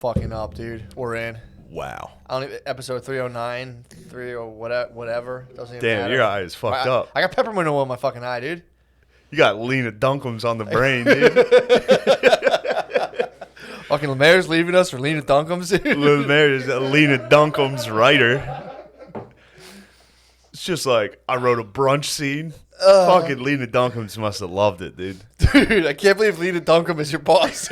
fucking up, dude. We're in. Wow. I don't even, episode 309, 30 whatever. Doesn't even Damn, matter. your eye is fucked up. I got peppermint oil in my fucking eye, dude. You got Lena Dunkem's on the brain, dude. Fucking Lemaire's leaving us for Lena Dunkem's, dude. Lemaire is Lena Dunkem's writer. It's just like, I wrote a brunch scene. Fucking Lena Dunkem's must have loved it, dude. Dude, I can't believe Lena Dunkem is your boss.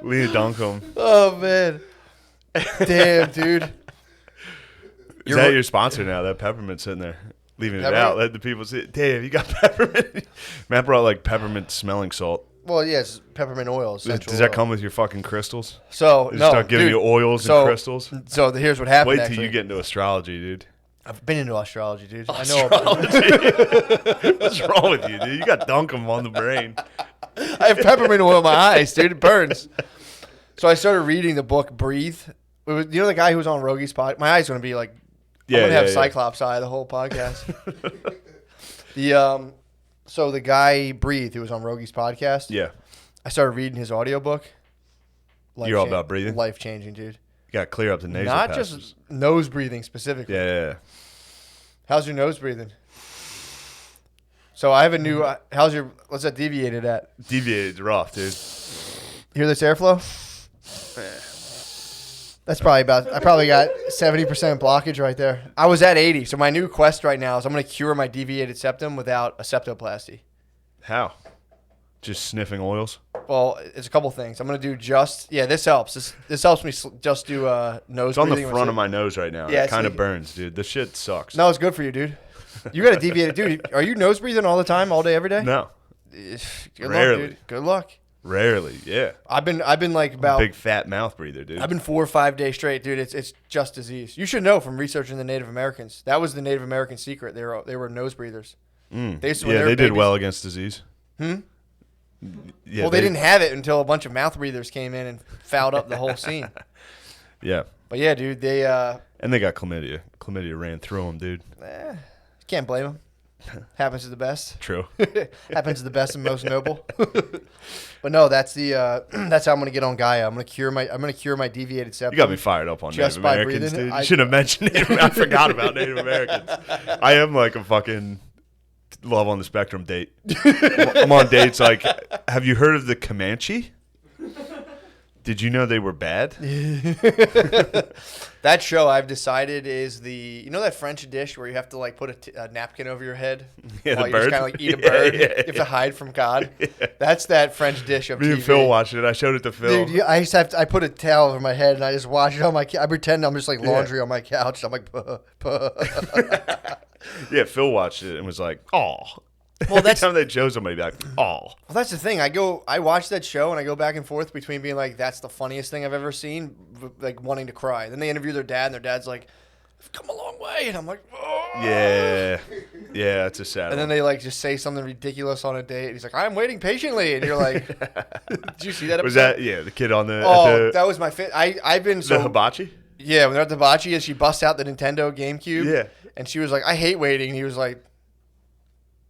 Lena Dunkem. Oh, man. Damn, dude. Is that your sponsor now? That peppermint's sitting there. Leaving it out. Let the people see it. Damn, you got peppermint. Matt brought like peppermint smelling salt. Well, yes, peppermint oil. Does that come with your fucking crystals? So, They no. start giving you oils and crystals? So, here's what happened. Wait till you get into astrology, dude. I've been into astrology, dude. Astrology. I know about What's wrong with you, dude? You got Dunkem on the brain. I have peppermint oil in my eyes, dude. It burns. So I started reading the book Breathe. It was, you know the guy who was on Rogie's pod? My eye's going to be like, I'm going to have Cyclops eye the whole podcast. So the guy Breathe, who was on Rogie's podcast. Yeah. I started reading his audiobook. You're all about breathing? Life-changing, dude. You got to clear up the nasal Not passages. just nose breathing specifically. Yeah. How's your nose breathing? So I have a new, what's that deviated at? Deviated's rough, dude. Hear this airflow? That's probably I probably got 70% blockage right there. I was at 80, so my new quest right now is I'm going to cure my deviated septum without a septoplasty. How? Just sniffing oils? Well, it's a couple things. I'm going to do this helps. This helps me just do nose It's on the breathing. front of my nose right now. Yeah, it kind of burns, dude. This shit sucks. No, it's good for you, dude. You got a deviated, dude. Are you nose breathing all the time, all day, every day? No. Good Rarely. luck, dude. Good luck. Rarely, yeah. I've been like about Big fat mouth breather, dude. I've been 4 or 5 days straight, dude. It's just disease. You should know from researching the Native Americans. That was the Native American secret. They were nose breathers. They did well against disease. Yeah, well, they didn't have it until a bunch of mouth breathers came in and fouled up the whole scene. Yeah. But yeah, dude, they and they got chlamydia. Chlamydia ran through them, dude. Can't blame them. Happens to the best. True. Happens to the best and most noble. But no, that's that's how I'm gonna get on Gaia. I'm gonna cure my deviated septum. You got me fired up on just Native by Americans, breathing. dude. You should have mentioned Native I forgot about Native Americans. I am like a fucking love on the spectrum date. I'm on dates like, have you heard of the Comanche? Did you know they were bad? That show I've decided is you know that French dish where you have to like put a napkin over your head Yeah, while the you just bird. kind of like eat a bird. Yeah, you have to hide from God. That's that French dish of Me TV. and Phil watched it. I showed it to Phil. Dude, I just I put a towel over my head and I just watch it on my. I pretend I'm just like laundry on my couch. I'm like, puh, puh. Yeah, Phil watched it and was like, "Oh." Well, Every time they show somebody, like, "Oh." Well, that's the thing. I watch that show and I go back and forth between being like, that's the funniest thing I've ever seen, like wanting to cry. Then they interview their dad and their dad's like, I've come a long way. And I'm like, oh. Yeah, it's a sad. And then they like just say something ridiculous on a date. And he's like, I'm waiting patiently. And you're like, did you see that episode? Was that the kid on the? Oh, that was my fit. I've been so. The hibachi? Yeah, when they're at the hibachi and she busts out the Nintendo GameCube. Yeah. And she was like, I hate waiting. And he was like,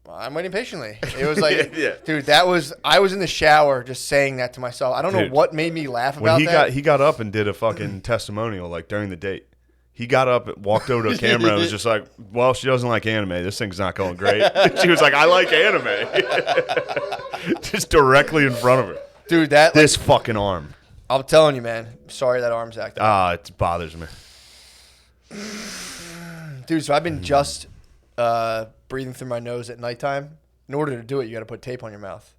I'm waiting patiently. It was like, dude, I was in the shower just saying that to myself. I don't know what made me laugh about that. He got up and did a fucking testimonial like during the date. He got up and walked over to the camera and was just like, well, she doesn't like anime. This thing's not going great. She was like, I like anime. Just directly in front of her. Dude, this fucking arm. I'm telling you, man. Sorry that arm's acting. It bothers me. Dude, so I've been just breathing through my nose at nighttime. In order to do it, you got to put tape on your mouth.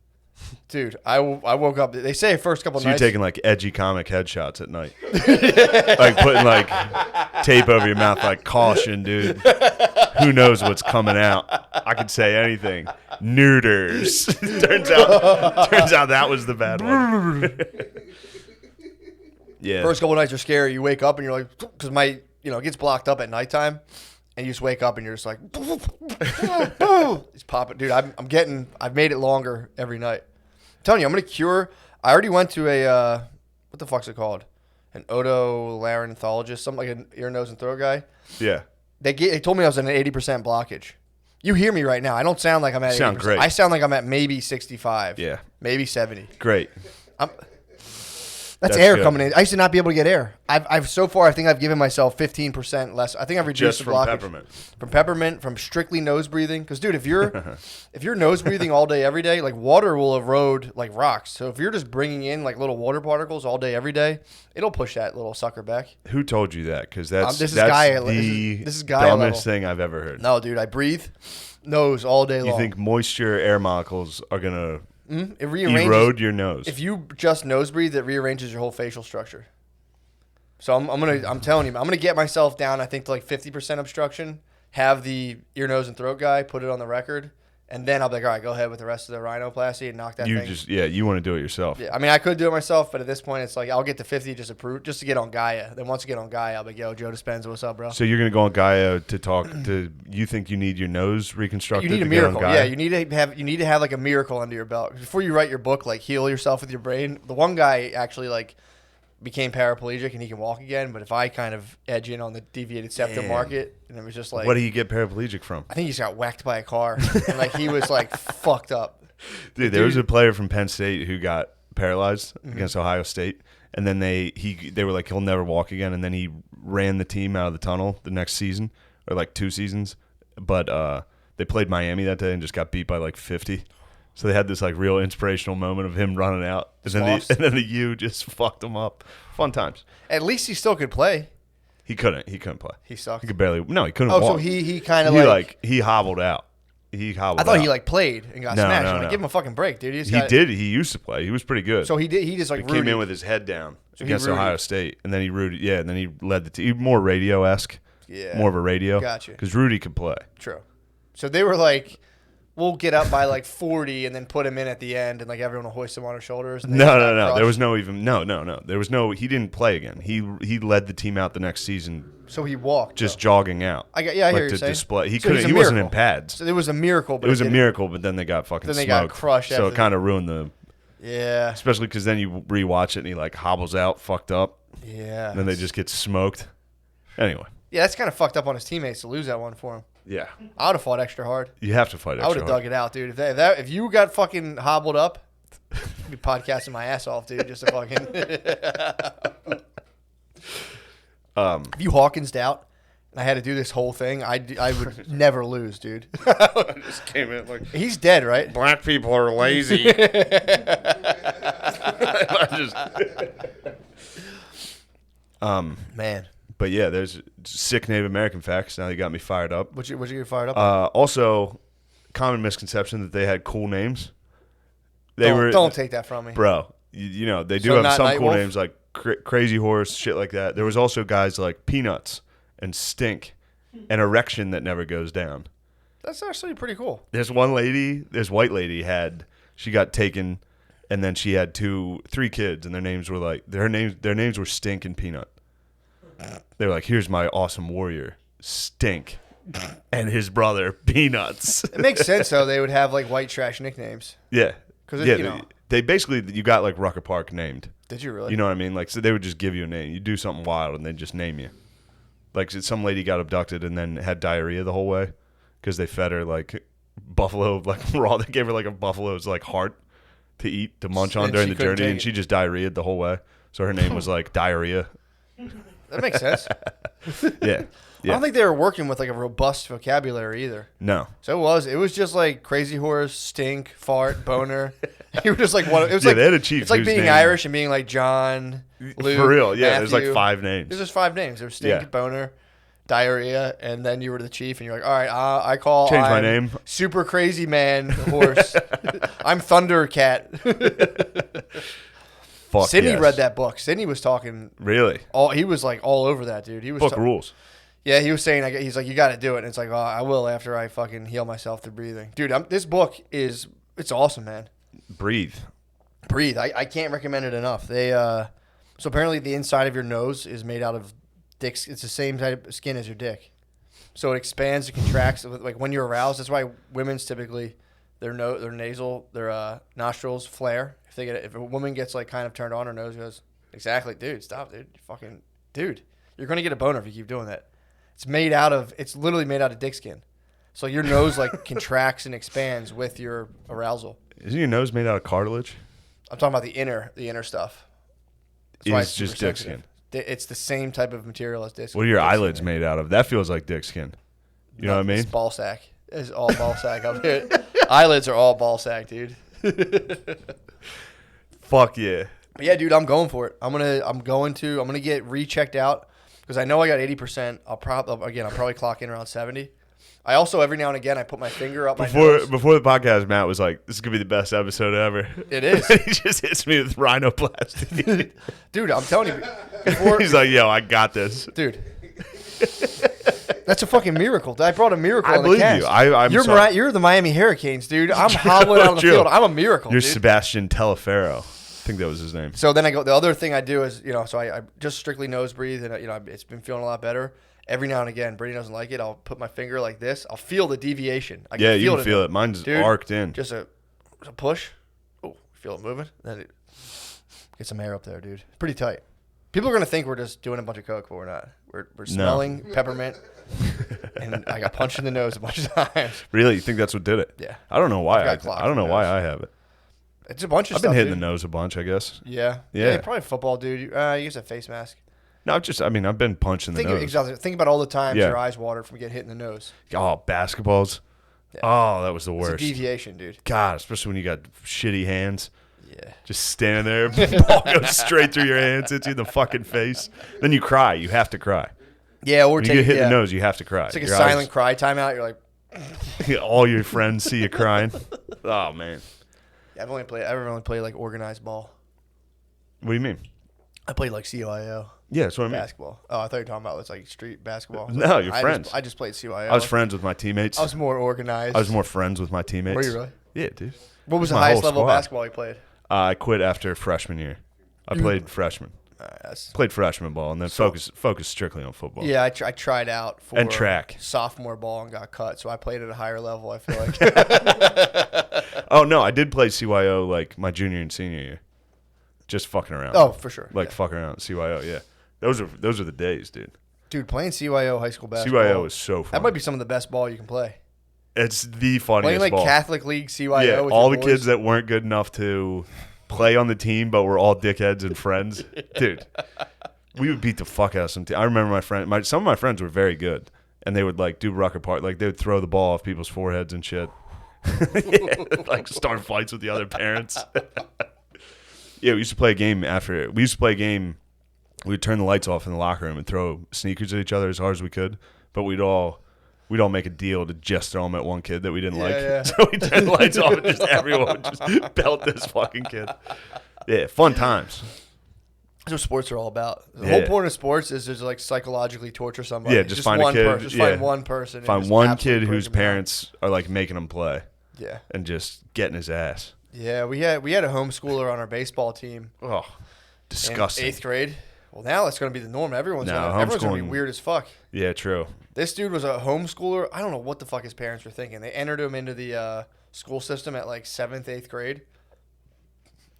Dude, I woke up. They say first couple nights. You're taking like edgy comic headshots at night. Like putting like tape over your mouth like, caution, dude. Who knows what's coming out? I could say anything. Neuters. turns out that was the bad one. Yeah. First couple nights are scary. You wake up and you're like, because it gets blocked up at nighttime. And you just wake up and you're just like, it's popping. Dude, I've made it longer every night. I'm telling you, I'm going to cure. I already went to what the fuck's it called? An otolaryngologist, something like an ear, nose, and throat guy. Yeah. They told me I was at an 80% blockage. You hear me right now. I don't sound like I'm at 80%. Sound great. I sound like I'm at maybe 65. Yeah. Maybe 70. Great. That's air good. coming in. I used to not be able to get air. I've so far, I think I've given myself 15% less. I think I've reduced Just the from blockage. peppermint. From peppermint, from strictly nose breathing. Because, dude, if you're nose breathing all day, every day, like water will erode like rocks. So if you're just bringing in like little water particles all day, every day, it'll push that little sucker back. Who told you that? Because that's This is that's Gaia- the this is Gaia dumbest level. thing I've ever heard. No, dude, I breathe nose all day long. You think moisture air molecules are gonna It rearranges. erode your nose? If you just nose breathe, it rearranges your whole facial structure. So I'm telling you, I'm gonna get myself down. I think to like 50% obstruction. Have the ear, nose, and throat guy put it on the record, and then I'll be like, all right, go ahead with the rest of the rhinoplasty and knock that you thing. you want to do it yourself. Yeah, I mean, I could do it myself, but at this point, it's like I'll get to 50 just to get on Gaia. Then once I get on Gaia, I'll be like, yo, Joe Dispenza, what's up, bro? So you're gonna go on Gaia to talk to. You think you need your nose reconstructed? You need a to get on miracle. Gaia? Yeah, you need to have like a miracle under your belt before you write your book. Like heal yourself with your brain. The one guy actually like became paraplegic and he can walk again. But if I kind of edge in on the deviated septum Damn. market, and it was just like, What do you get paraplegic from? I think he just got whacked by a car, and like he was like fucked up. Dude, there was a player from Penn State who got paralyzed against Ohio State, and then they were like, he'll never walk again, and then he ran the team out of the tunnel the next season, or like 2 seasons, but they played Miami that day and just got beat by like 50. So they had this like real inspirational moment of him running out, and then the U just fucked him up. Fun times. At least he still could play. He couldn't play. He sucked. He could barely. No, he couldn't Oh, walk. so he kind of he hobbled out. He hobbled. I thought out. he like played and got No, smashed. no, I'm like, no. give him a fucking break, dude. He did. He used to play. He was pretty good. So he did. He just like He came in Rudy. with his head down So he against Rudy. Ohio State, and then he rooted. Yeah, and then he led the team. More radio-esque. Yeah. More of a radio. Gotcha. Because Rudy could play. True. So they were like, we'll get up by like 40 and then put him in at the end, and like everyone will hoist him on their shoulders. And they got No. crushed. There was no even. No. There was no. He didn't play again. He led the team out the next season, So he walked. just though. jogging out. I hear like you to saying. display. He So couldn't. he's a He wasn't in miracle. pads. So it was a miracle. But It was a didn't- miracle, but then they got fucking Then they smoked. got crushed So after it kind of ruined the. Yeah. Especially because then you rewatch it and he like hobbles out, fucked up. Yeah. And then they just get smoked. Anyway. Yeah, that's kind of fucked up on his teammates to lose that one for him. Yeah. I would have fought extra hard. You have to fight extra I would have dug it out, dude. If you got fucking hobbled up, I'd be podcasting my ass off, dude. Just to fucking. If you Hawkins'd out and I had to do this whole thing, I would never lose, dude. I just came in like, He's dead, right? black people are lazy. Man, But yeah, there's sick Native American facts. Now you got me fired up. what you get fired up? on? Also, common misconception that they had cool names. Don't take that from me. Bro, you know, they do So have not some cool Nightwolf? names like Crazy Horse, shit like that. There was also guys like Peanuts and Stink and Erection that never goes down. That's actually pretty cool. This white lady she got taken, and then she had 3 kids, and their names were like their names were Stink and Peanut. They were like, here's my awesome warrior, Stink, and his brother, Peanuts. It makes sense though. They would have like white trash nicknames. Yeah. 'Cause yeah, you know. they basically, you got like Rucker Park named. Did you really? You know what I mean? Like, so they would just give you a name. You do something wild, and they just name you. Like, some lady got abducted and then had diarrhea the whole way because they fed her like buffalo, like raw. They gave her like a buffalo's like heart to eat, to munch on And during she the couldn't journey, take and it. she just diarrheaed the whole way. So her name was like Diarrhea. That makes sense. Yeah. I don't think they were working with like a robust vocabulary either. No. So it was just like Crazy Horse, Stink, Fart, Boner. You were just like one. It was Yeah, like they had a chief It's like whose being name- Irish and being like John, Luke, For real, yeah. There's like Matthew. 5 names. There's just 5 names. There was Stink, Yeah. Boner, Diarrhea, and then you were the chief, and you're like, all right, I call. Change my I'm name. Super Crazy Man Horse. I'm Thundercat. Fuck Sydney yes. read that book. Sydney was talking. Really? He was like all over that, dude. He was Book rules. Yeah, he was saying, he's like, you got to do it. And it's like, oh, I will after I fucking heal myself through breathing. Dude, this book it's awesome, man. Breathe. Breathe. I can't recommend it enough. So apparently the inside of your nose is made out of dicks. It's the same type of skin as your dick. So it expands and contracts. Like when you're aroused, that's why women's typically, their nostrils flare. If a woman gets like kind of turned on, her nose goes, exactly, dude, stop, dude. Dude, you're going to get a boner if you keep doing that. It's literally made out of dick skin. So your nose like contracts and expands with your arousal. Isn't your nose made out of cartilage? I'm talking about the inner stuff. why is just dick sensitive. skin. It's the same type of material as dick skin. What are your dick eyelids skin. made out of? That feels like dick skin. You know what I mean? It's ball sack. It's all ball sack up here. Eyelids are all ball sack, dude. Fuck yeah. But yeah, dude, I'm going for it. I'm gonna get rechecked out because I know I got 80%. I'll probably clock in around 70. I also every now and again I put my finger up my nose. Before the podcast, Matt was like, "This is gonna be the best episode ever." It is. He just hits me with rhinoplasty. Dude, I'm telling you. Before, He's like, "Yo, I got this." dude. That's a fucking miracle. I brought a miracle. I on the believe cast. you. I'm you're sorry. You're the Miami Hurricanes, dude. I'm hobbling out on the True. field. I'm a miracle. You're dude. Sebastian Telefero. I think that was his name. So then I go. The other thing I do is, so I just strictly nose breathe, and it's been feeling a lot better. Every now and again, Brady doesn't like it. I'll put my finger like this. I'll feel the deviation. I Yeah, you can in feel there. it. Mine's Dude, arced in. Just a push. Oh, feel it moving. Then it get some air up there, dude. Pretty tight. People are gonna think we're just doing a bunch of coke, but we're not. We're smelling peppermint, and I got punched in the nose a bunch of times. Really? You think that's what did it? Yeah. I don't know why. I've got clocked I don't know in the why nose. I have it. It's a bunch of I've stuff. been hitting dude. the nose a bunch, I guess. Yeah. Yeah. Probably football, dude. You use a face mask. No, I've been punched in the nose. Exactly. Think about all the times Yeah. your eyes watered from getting hit in the nose. Oh, basketballs. Yeah. Oh, that was the It's a worst. deviation, dude. God, especially when you got shitty hands. Yeah. Just standing there, ball goes straight through your hands, hits you in the fucking face. Then you cry. You have to cry. Yeah, or When you get hit in the nose, you have to cry. It's like Your a silent cry timeout. You're like, eyes, all your friends see you crying. Oh man. I've only played like organized ball. What do you mean? I played like CYO Yeah, that's what I mean. basketball. Oh, I thought you were talking about it's like street basketball. No, you're friends. I just played CYO. I was friends with my teammates. I was more organized. I was more friends with my teammates. Were you really? Yeah, dude. What was the my highest whole level of squad. basketball you played? I quit after freshman year. I played freshman. Played freshman ball and then focused strictly on football. Yeah, I tried out for And track. sophomore ball and got cut, so I played at a higher level. I feel like. Oh no, I did play CYO like my junior and senior year. Just fucking around. Oh, for sure. Like yeah. fucking around. CYO, yeah. Those are the days, dude. Dude, playing CYO high school basketball. CYO is so fun. That might be some of the best ball you can play. It's the funniest Playing like ball. Catholic League CYO. Yeah, with all your the boys. kids that weren't good enough to play on the team, but were all dickheads and friends. Dude, we would beat the fuck out of some team. I remember some of my friends were very good, and they would like do ruck apart. Like they would throw the ball off people's foreheads and shit. Yeah, like start fights with the other parents. Yeah, we used to play a game after. We used to play a game. We would turn the lights off in the locker room and throw sneakers at each other as hard as we could, but we'd all make a deal to just throw them at one kid that we didn't like. Yeah. So we turned the lights off and just everyone would just belt this fucking kid. Yeah, fun times. That's what sports are all about. The Yeah. whole point of sports is to like psychologically torture somebody. Yeah, just find a one kid, person. Just yeah. find one person. and Find just one absolutely kid break whose them down. parents are like making him play Yeah. and just getting his ass. Yeah, we had a homeschooler on our baseball team Oh, in disgusting. 8th grade. Well, now that's going to be the norm. Everyone's No, going to be homeschooling- weird as fuck. Yeah, true. This dude was a homeschooler. I don't know what the fuck his parents were thinking. They entered him into the school system at like 7th, 8th grade.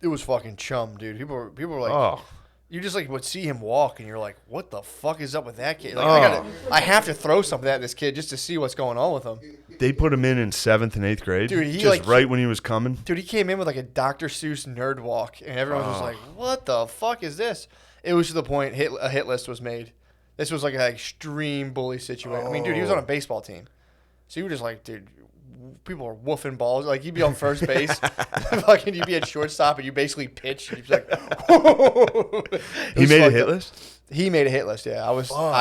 It was fucking chum, dude. People were like, Oh, you just like would see him walk, and you're like, what the fuck is up with that kid? Like, Oh. I have to throw something at this kid just to see what's going on with him. they put him in 7th and 8th grade. Dude, he, just like, right when he was coming. Dude, he came in with like a Dr. Seuss nerd walk, and everyone was just Oh. like, what the fuck is this? It was to the point a hit list was made. This was like an extreme bully situation. I mean, dude, he was on a baseball team. So you were just like, dude, people are woofing balls. Like, you'd be on first base, fucking, you'd be at shortstop, and you basically pitch. And you'd be like, He made a hit list? He made a hit list, yeah. I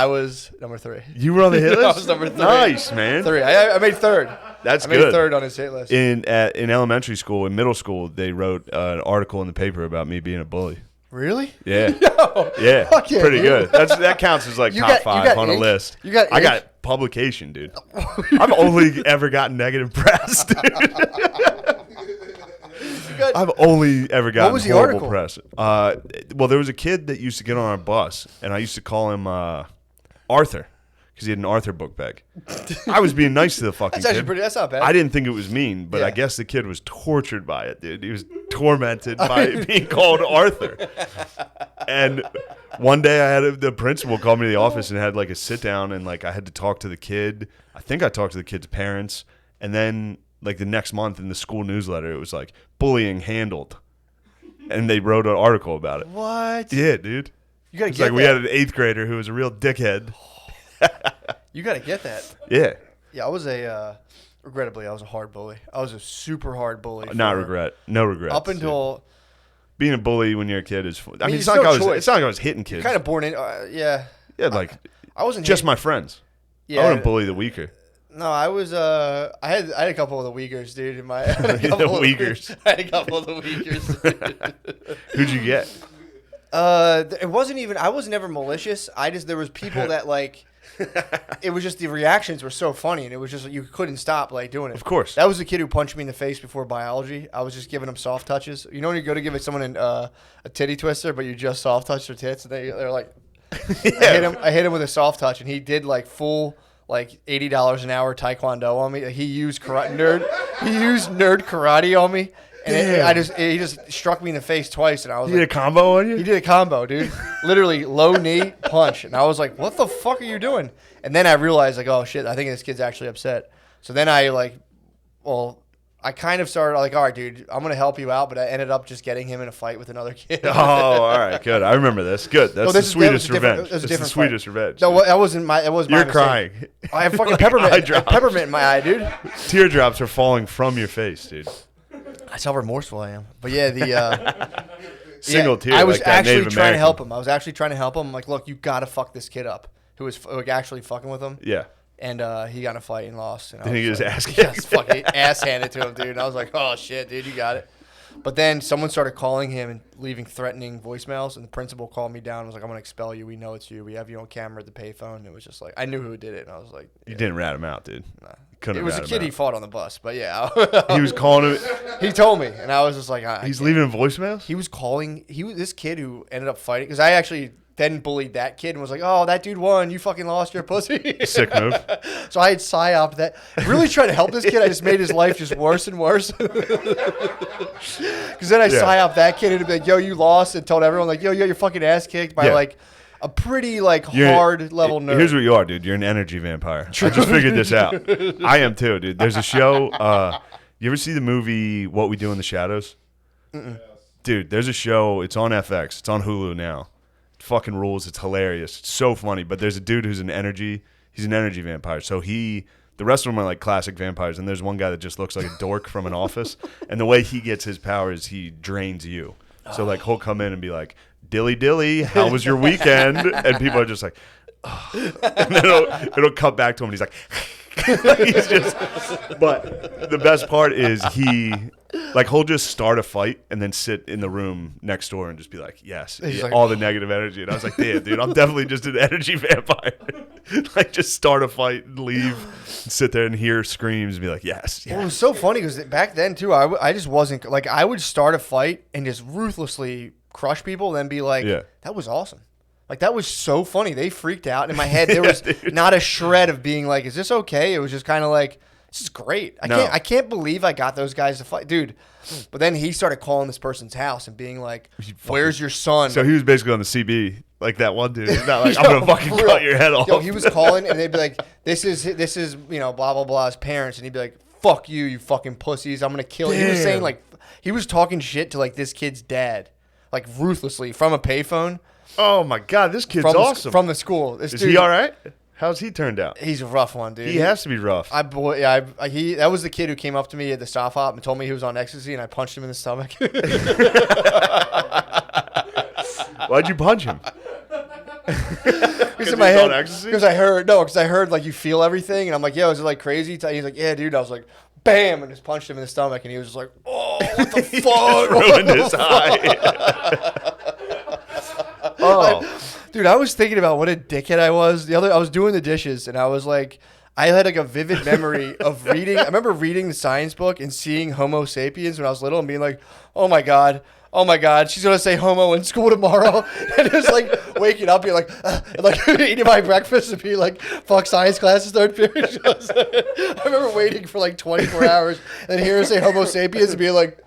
was number 3. You were on the hit list? I was number 3. Nice, man. 3. I made 3rd. That's I made good. 3rd on his hit list. In elementary school, in middle school, they wrote an article in the paper about me being a bully. Really? Yeah. Yo, Yeah, fuck yeah, pretty dude. good. That counts as like You top got- you 5 got on a ink? list. You got I ink? got publication, dude. I've only ever gotten negative press, dude. I've only ever gotten was the horrible article? press. Well, there was a kid that used to get on our bus, and I used to call him Arthur because he had an Arthur book bag. I was being nice to the fucking That's actually kid. pretty. That's not bad. I didn't think it was mean, but Yeah. I guess the kid was tortured by it, dude. He was tormented by being called Arthur. And one day I had the principal call me to the office and had like a sit down, and like I had to talk to the kid. I think I talked to the kid's parents, and then like the next month in the school newsletter, it was like bullying handled. and they wrote an article about it. What? Yeah, dude. You gotta It's get like that. we had an 8th grader who was a real dickhead. You gotta get that. Yeah. Yeah, I was regrettably, I was a hard bully. I was a super hard bully. No regrets. Up until being a bully when you're a kid is fun. I mean, it's it's not, no like choice. it's not like I was hitting kids. kind of born in. Yeah. Yeah, like I wasn't just hitting- my friends. Yeah. I wouldn't bully the weaker. No, I was. I had a couple of the Uyghurs, dude. In my I had a The couple of Uyghurs. I had a couple of the Uyghurs. Who'd you get? It wasn't even. I was never malicious. There was people that like. It was just the reactions were so funny, and it was just you couldn't stop like doing it. Of course. That was the kid who punched me in the face before biology. I was just giving him soft touches. You know when you go to give someone a titty twister, but you just soft touch their tits, and they're like, Yeah. I hit him with a soft touch, and he did like full like $80 an hour taekwondo on me. He used nerd karate on me, and he just struck me in the face twice, and I was You did a combo on you? he did a combo, dude. Literally low knee punch. And I was like, what the fuck are you doing? And then I realized, like, oh, shit, I think this kid's actually upset. So then I kind of started like, all right, dude, I'm going to help you out. But I ended up just getting him in a fight with another kid. Oh, all right, good. I remember this. Good. That's the sweetest revenge. That was a That's the different sweetest fight. revenge. No, that wasn't my It was my You're mistake. crying. I have fucking Eye peppermint drops. in my eye, dude. Teardrops are falling from your face, dude. That's how remorseful I am. But yeah, the... Single tear. I was like that actually Native trying to help American. him. I was actually trying to help him. I'm like, look, you got to fuck this kid up. Who was like, actually fucking with him. Yeah. And he got in a fight and lost. And I Then he was get his like, ass kicked. Yes, fucking ass handed to him, dude. And I was like, oh, shit, dude, you got it. But then someone started calling him and leaving threatening voicemails. And the principal called me down and was like, I'm going to expel you. We know it's you. We have you on camera at the payphone. And it was just like, I knew who did it. And I was like, You didn't rat him out, dude. nah. Couldn't It was a rat him kid he out. fought on the bus. But yeah. He was calling him. He told me. And I was just like, I He's can't. leaving him voicemails? He was calling. This kid who ended up fighting. Because I actually then bullied that kid and was like, oh, that dude won. You fucking lost your pussy. Sick move. So I had psyoped that. Really trying to help this kid. I just made his life just worse and worse. Because then I psyoped that kid and be like, yo, you lost. And told everyone, like, yo, you got your fucking ass kicked by, like, a pretty, like, hard level nerd. Here's what you are, dude. You're an energy vampire. I just figured this out. I am too, dude. There's a show. You ever see the movie What We Do in the Shadows? Mm-mm. Dude, there's a show. It's on FX. It's on Hulu now. It fucking rules. It's hilarious. It's so funny. But there's a dude who's he's an energy vampire. So the rest of them are like classic vampires. And there's one guy that just looks like a dork from an office. And the way he gets his power is he drains you. So like he'll come in and be like, Dilly Dilly, how was your weekend? And people are just like, oh. And then it'll cut back to him and he's like, he's just, but the best part is he'll just start a fight and then sit in the room next door and just be like, yes, like, all the negative energy. And I was like, damn, dude, I'm definitely just an energy vampire. Like just start a fight and leave, and sit there and hear screams and be like, yes. Well, it was so funny because back then, too, I just wasn't, like, I would start a fight and just ruthlessly crush people and then be like, that was awesome. Like, that was so funny. They freaked out. In my head, there was not a shred of being like, is this okay? It was just kind of like, this is great. I can't believe I got those guys to fight. Dude. But then he started calling this person's house and being like, where's your son? So he was basically on the CB, like that one dude. He's not like, I'm going to fucking cut your head off. Yo, he was calling and they'd be like, this is, blah, blah, blah's parents. And he'd be like, fuck you, you fucking pussies. I'm going to kill you. He was saying, like, he was talking shit to, like, this kid's dad, like, ruthlessly from a payphone. Oh, my God. This kid's awesome. From the school. Is he all right? How's he turned out? He's a rough one, dude. He has to be rough. That was the kid who came up to me at the stop hop and told me he was on ecstasy, and I punched him in the stomach. Why'd you punch him? Because in my head, because I heard like you feel everything, and I'm like, yo, is it like crazy? He's like, yeah, dude. I was like, bam, and just punched him in the stomach, and he was just like, oh, what the fuck? Ruined his eye. Dude, I was thinking about what a dickhead I was. I was doing the dishes, and I was like, I had like a vivid memory of reading. I remember reading the science book and seeing Homosapiens when I was little, and being like, oh my god, she's gonna say homo in school tomorrow. And it was like waking up, being like, and like eating my breakfast and being like, fuck science classes third period. I remember waiting for like 24 hours and hearing her say Homo sapiens and being like.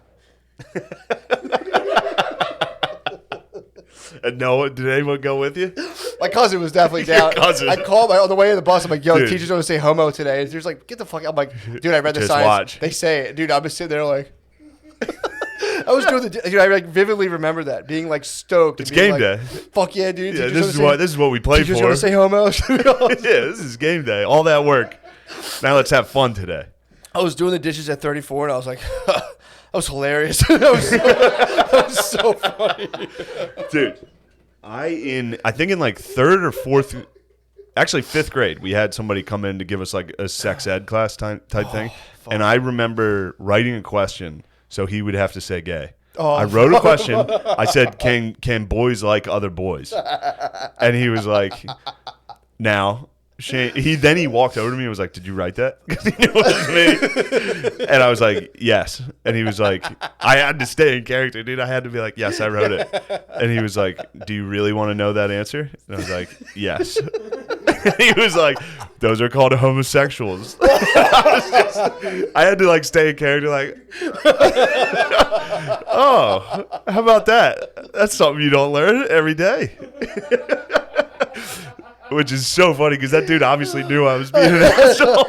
And no, did anyone go with you? My cousin was definitely down. Cousin. I called on the way to the bus. I'm like, yo, Dude. the teacher's going to say homo today. And he's like, get the fuck out. I'm like, dude, I read the Just science. watch. They say it. Dude, I'm just sitting there like. I was doing dude, I like vividly remember that being like stoked. It's game day. Fuck yeah, dude. Yeah, this is what we play for. Teacher's gonna say homo. Yeah, this is game day. All that work. Now let's have fun today. I was doing the dishes at 34, and I was like, that was hilarious. that was so funny. Dude, I think in like third or fourth, actually fifth grade, we had somebody come in to give us like a sex ed class type thing. Fuck. And I remember writing a question, so he would have to say gay. Oh, I wrote a question. I said, "Can boys like other boys?" And he was like, "Now." He walked over to me and was like, "Did you write that?" Because he knew it was me. And I was like, "Yes." And he was like, I had to stay in character, dude. I had to be like, "Yes, I wrote it." And he was like, "Do you really want to know that answer?" And I was like, "Yes." And he was like, "Those are called homosexuals." I had to like stay in character, like, "Oh, how about that? That's something you don't learn every day." Which is so funny because that dude obviously knew I was being an asshole.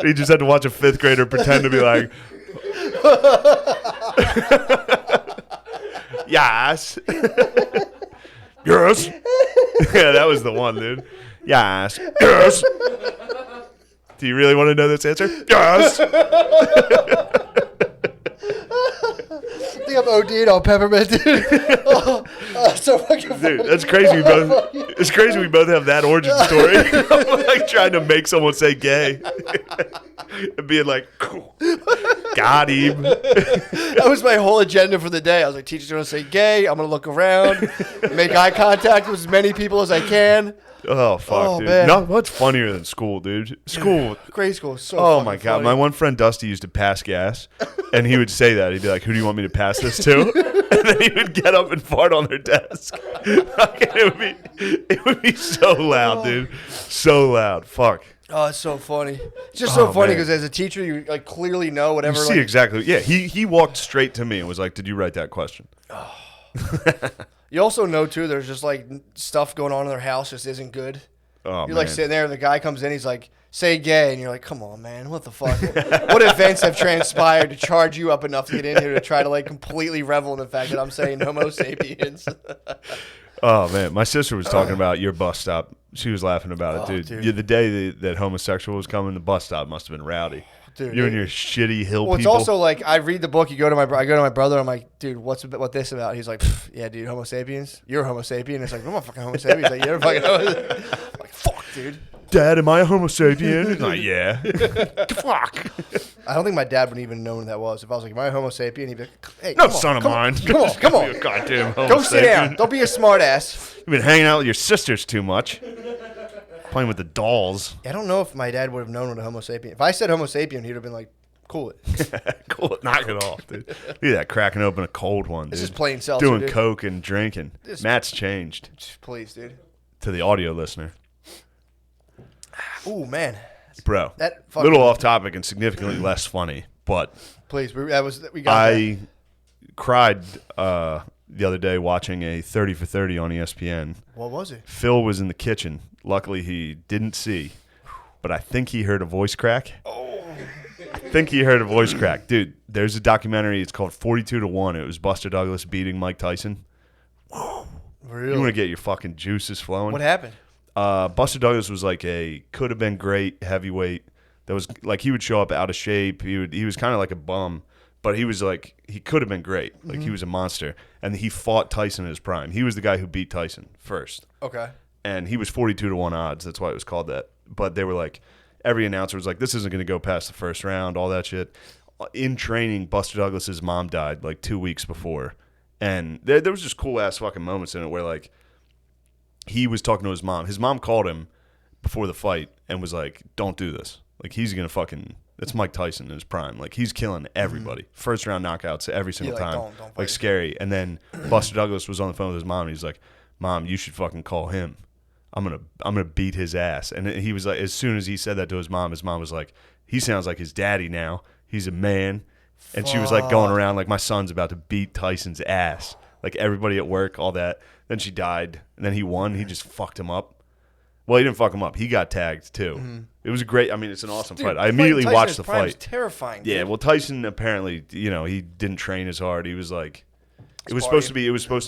He just had to watch a fifth grader pretend to be like, "Yes." Yes. Yeah, that was the one, dude. Yes. Yes. Do you really want to know this answer? Yes. I think I'm OD'd on peppermint, dude. So fucking funny. Dude, that's crazy. It's crazy we both have that origin story. Like trying to make someone say gay. And being like, got him. That was my whole agenda for the day. I was like, teacher's going to say gay. I'm going to look around, make eye contact with as many people as I can. Oh, fuck, dude. Man. No, what's funnier than school, dude? School. Grade school is so Oh, my God. funny. My one friend, Dusty, used to pass gas. And he would say that. He'd be like, "Who do you want me to pass this to?" And then he would get up and fart on their desk. It would be so loud, dude. So loud. Fuck. Oh, it's so funny. It's just so funny man. because as a teacher, you like clearly know whatever. You see exactly. Yeah, he walked straight to me and was like, "Did you write that question?" You also know too. There's just like stuff going on in their house just isn't good. Oh, You're like sitting there, and the guy comes in. He's like, "Say gay," and you're like, "Come on, man, what the fuck? What events have transpired to charge you up enough to get in here to try to like completely revel in the fact that I'm saying Homo sapiens?" Oh man, my sister was talking about your bus stop. She was laughing about it, dude. Dude. Yeah, the day that homosexual was coming, the bus stop must have been rowdy. Dude, You and your shitty hill Well, it's people. also like I read the book. I go to my brother. I'm like, "Dude, what this about?" He's like, "Yeah, dude, Homo sapiens. You're a Homo sapien." It's like, "I'm a fucking Homo sapien." He's like, "You're a fucking Homo." I'm like, "Fuck, dude." Dad, am I a Homo sapien? He's like, "Yeah." Fuck. I don't think my dad would even know who that was. If I was like, "Am I a Homo sapien?" He'd be like, "Hey, No come on, son of come on, mine. Come on. You goddamn Homo Go sit down. sapien. Don't be a smart ass." You've been hanging out with your sisters too much. Playing with the dolls. I don't know if my dad would have known what a Homo sapien. If I said Homo sapien, he'd have been like, "Cool it." Cool. Knock it off, dude. Look at that, cracking open a cold one, dude. This is plain seltzer, Doing dude. coke and drinking. Matt's changed Please, dude. to the audio listener. Ooh, man. Bro, That fucking- little off topic and significantly less funny, but Please, we got that. I cried the other day watching a 30 for 30 on ESPN. What was it? Phil was in the kitchen. Luckily, he didn't see, but I think he heard a voice crack. I think he heard a voice crack. Dude, there's a documentary. It's called 42 to 1. It was Buster Douglas beating Mike Tyson. Really? You want to get your fucking juices flowing? What happened? Buster Douglas was like could have been great heavyweight. That was like he would show up out of shape. He was kind of like a bum, but he was like he could have been great. Like he was a monster, and he fought Tyson in his prime. He was the guy who beat Tyson first, Okay. and he was 42 to 1 odds. That's why it was called that. But they were like every announcer was like, this isn't going to go past the first round. All that shit. In training, Buster Douglas's mom died like 2 weeks before, and there was just cool ass fucking moments in it where like he was talking to his mom. His mom called him before the fight and was like, "Don't do this. Like he's gonna fucking. That's Mike Tyson in his prime. Like he's killing everybody. First round knockouts every single like, time. don't fight Like him. scary." And then Buster Douglas was on the phone with his mom. And he's like, "Mom, you should fucking call him. I'm gonna beat his ass." And he was like, as soon as he said that to his mom was like, "He sounds like his daddy now. He's a man." And she was like going around like, "My son's about to beat Tyson's ass." Like everybody at work, all that. Then she died, and then he won. He just fucked him up. Well, he didn't fuck him up. He got tagged too. It was great. I mean, it's an awesome Dude, fight. I immediately Tyson watched the prime is fight. terrifying. Yeah, dude. well, Tyson apparently, he didn't train as hard. He was like, it was supposed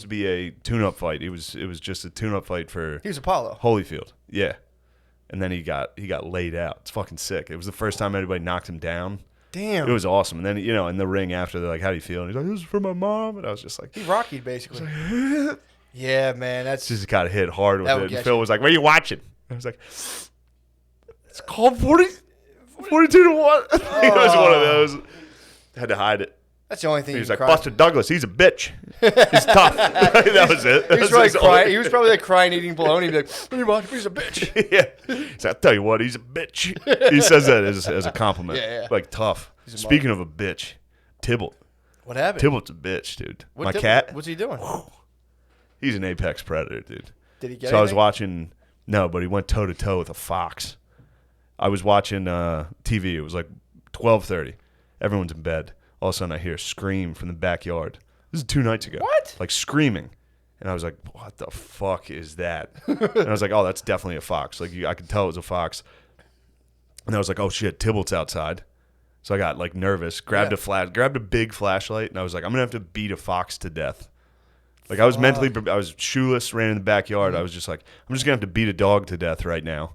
to be a tune-up fight. It was just a tune-up fight for He was Apollo. Holyfield. Yeah, and then he got laid out. It's fucking sick. It was the first time anybody knocked him down. Damn. It was awesome. And then in the ring after, they're like, "How do you feel?" And he's like, "This is for my mom." And I was just like, He Rockied basically. Yeah, man. That's just got hit hard with That it. would And get Phil you. was like, "What are you watching?" I was like, "It's called 42 to 1. It was one of those. Had to hide it. That's the only thing. He you was can like, cry. "Buster Douglas, he's a bitch. He's tough." That was it. He was probably crying. He was probably like crying, eating bologna. Be like, "What are you watching? He's a bitch." Yeah. He's like, "I'll tell you what, he's a bitch." He says that as a compliment. Yeah. Like tough. a Speaking of a bitch, Tybalt. What happened? Tybalt's a bitch, dude. What My Tybalt- cat. What's he doing? He's an apex predator, dude. Did he get? So I was anything? watching. No, but he went toe to toe with a fox. I was watching TV. It was like 12:30. Everyone's in bed. All of a sudden, I hear a scream from the backyard. This is 2 nights ago. What? Like screaming, and I was like, "What the fuck is that?" And I was like, "Oh, that's definitely a fox." Like I could tell it was a fox. And I was like, "Oh shit, Tybalt's outside." So I got like nervous. Grabbed a big flashlight, and I was like, "I'm gonna have to beat a fox to death." Like I was mentally, I was shoeless, ran in the backyard. I was just like, I'm just gonna have to beat a dog to death right now,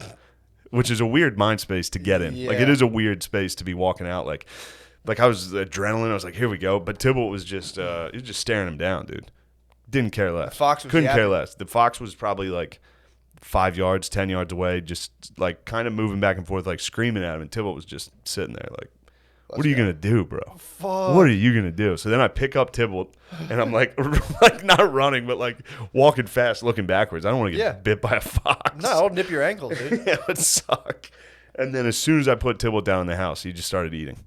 which is a weird mind space to get in. Like it Yeah. is a weird space to be walking out. Like I was adrenaline. I was like, here we go. But Tybalt was just, he was just staring him down, dude. Didn't care less. The fox was couldn't care yapping. less. The fox was probably like 5 yards, 10 yards away, just like kind of moving back and forth, like screaming at him. And Tybalt was just sitting there, like, what are you gonna do, bro? Fuck. What are you gonna do? So then I pick up Tybalt, and I'm like, like not running, but like walking fast, looking backwards. I don't want to get bit by a fox. No, I'll nip your ankle, dude. Yeah, it would suck. And then as soon as I put Tybalt down in the house, he just started eating.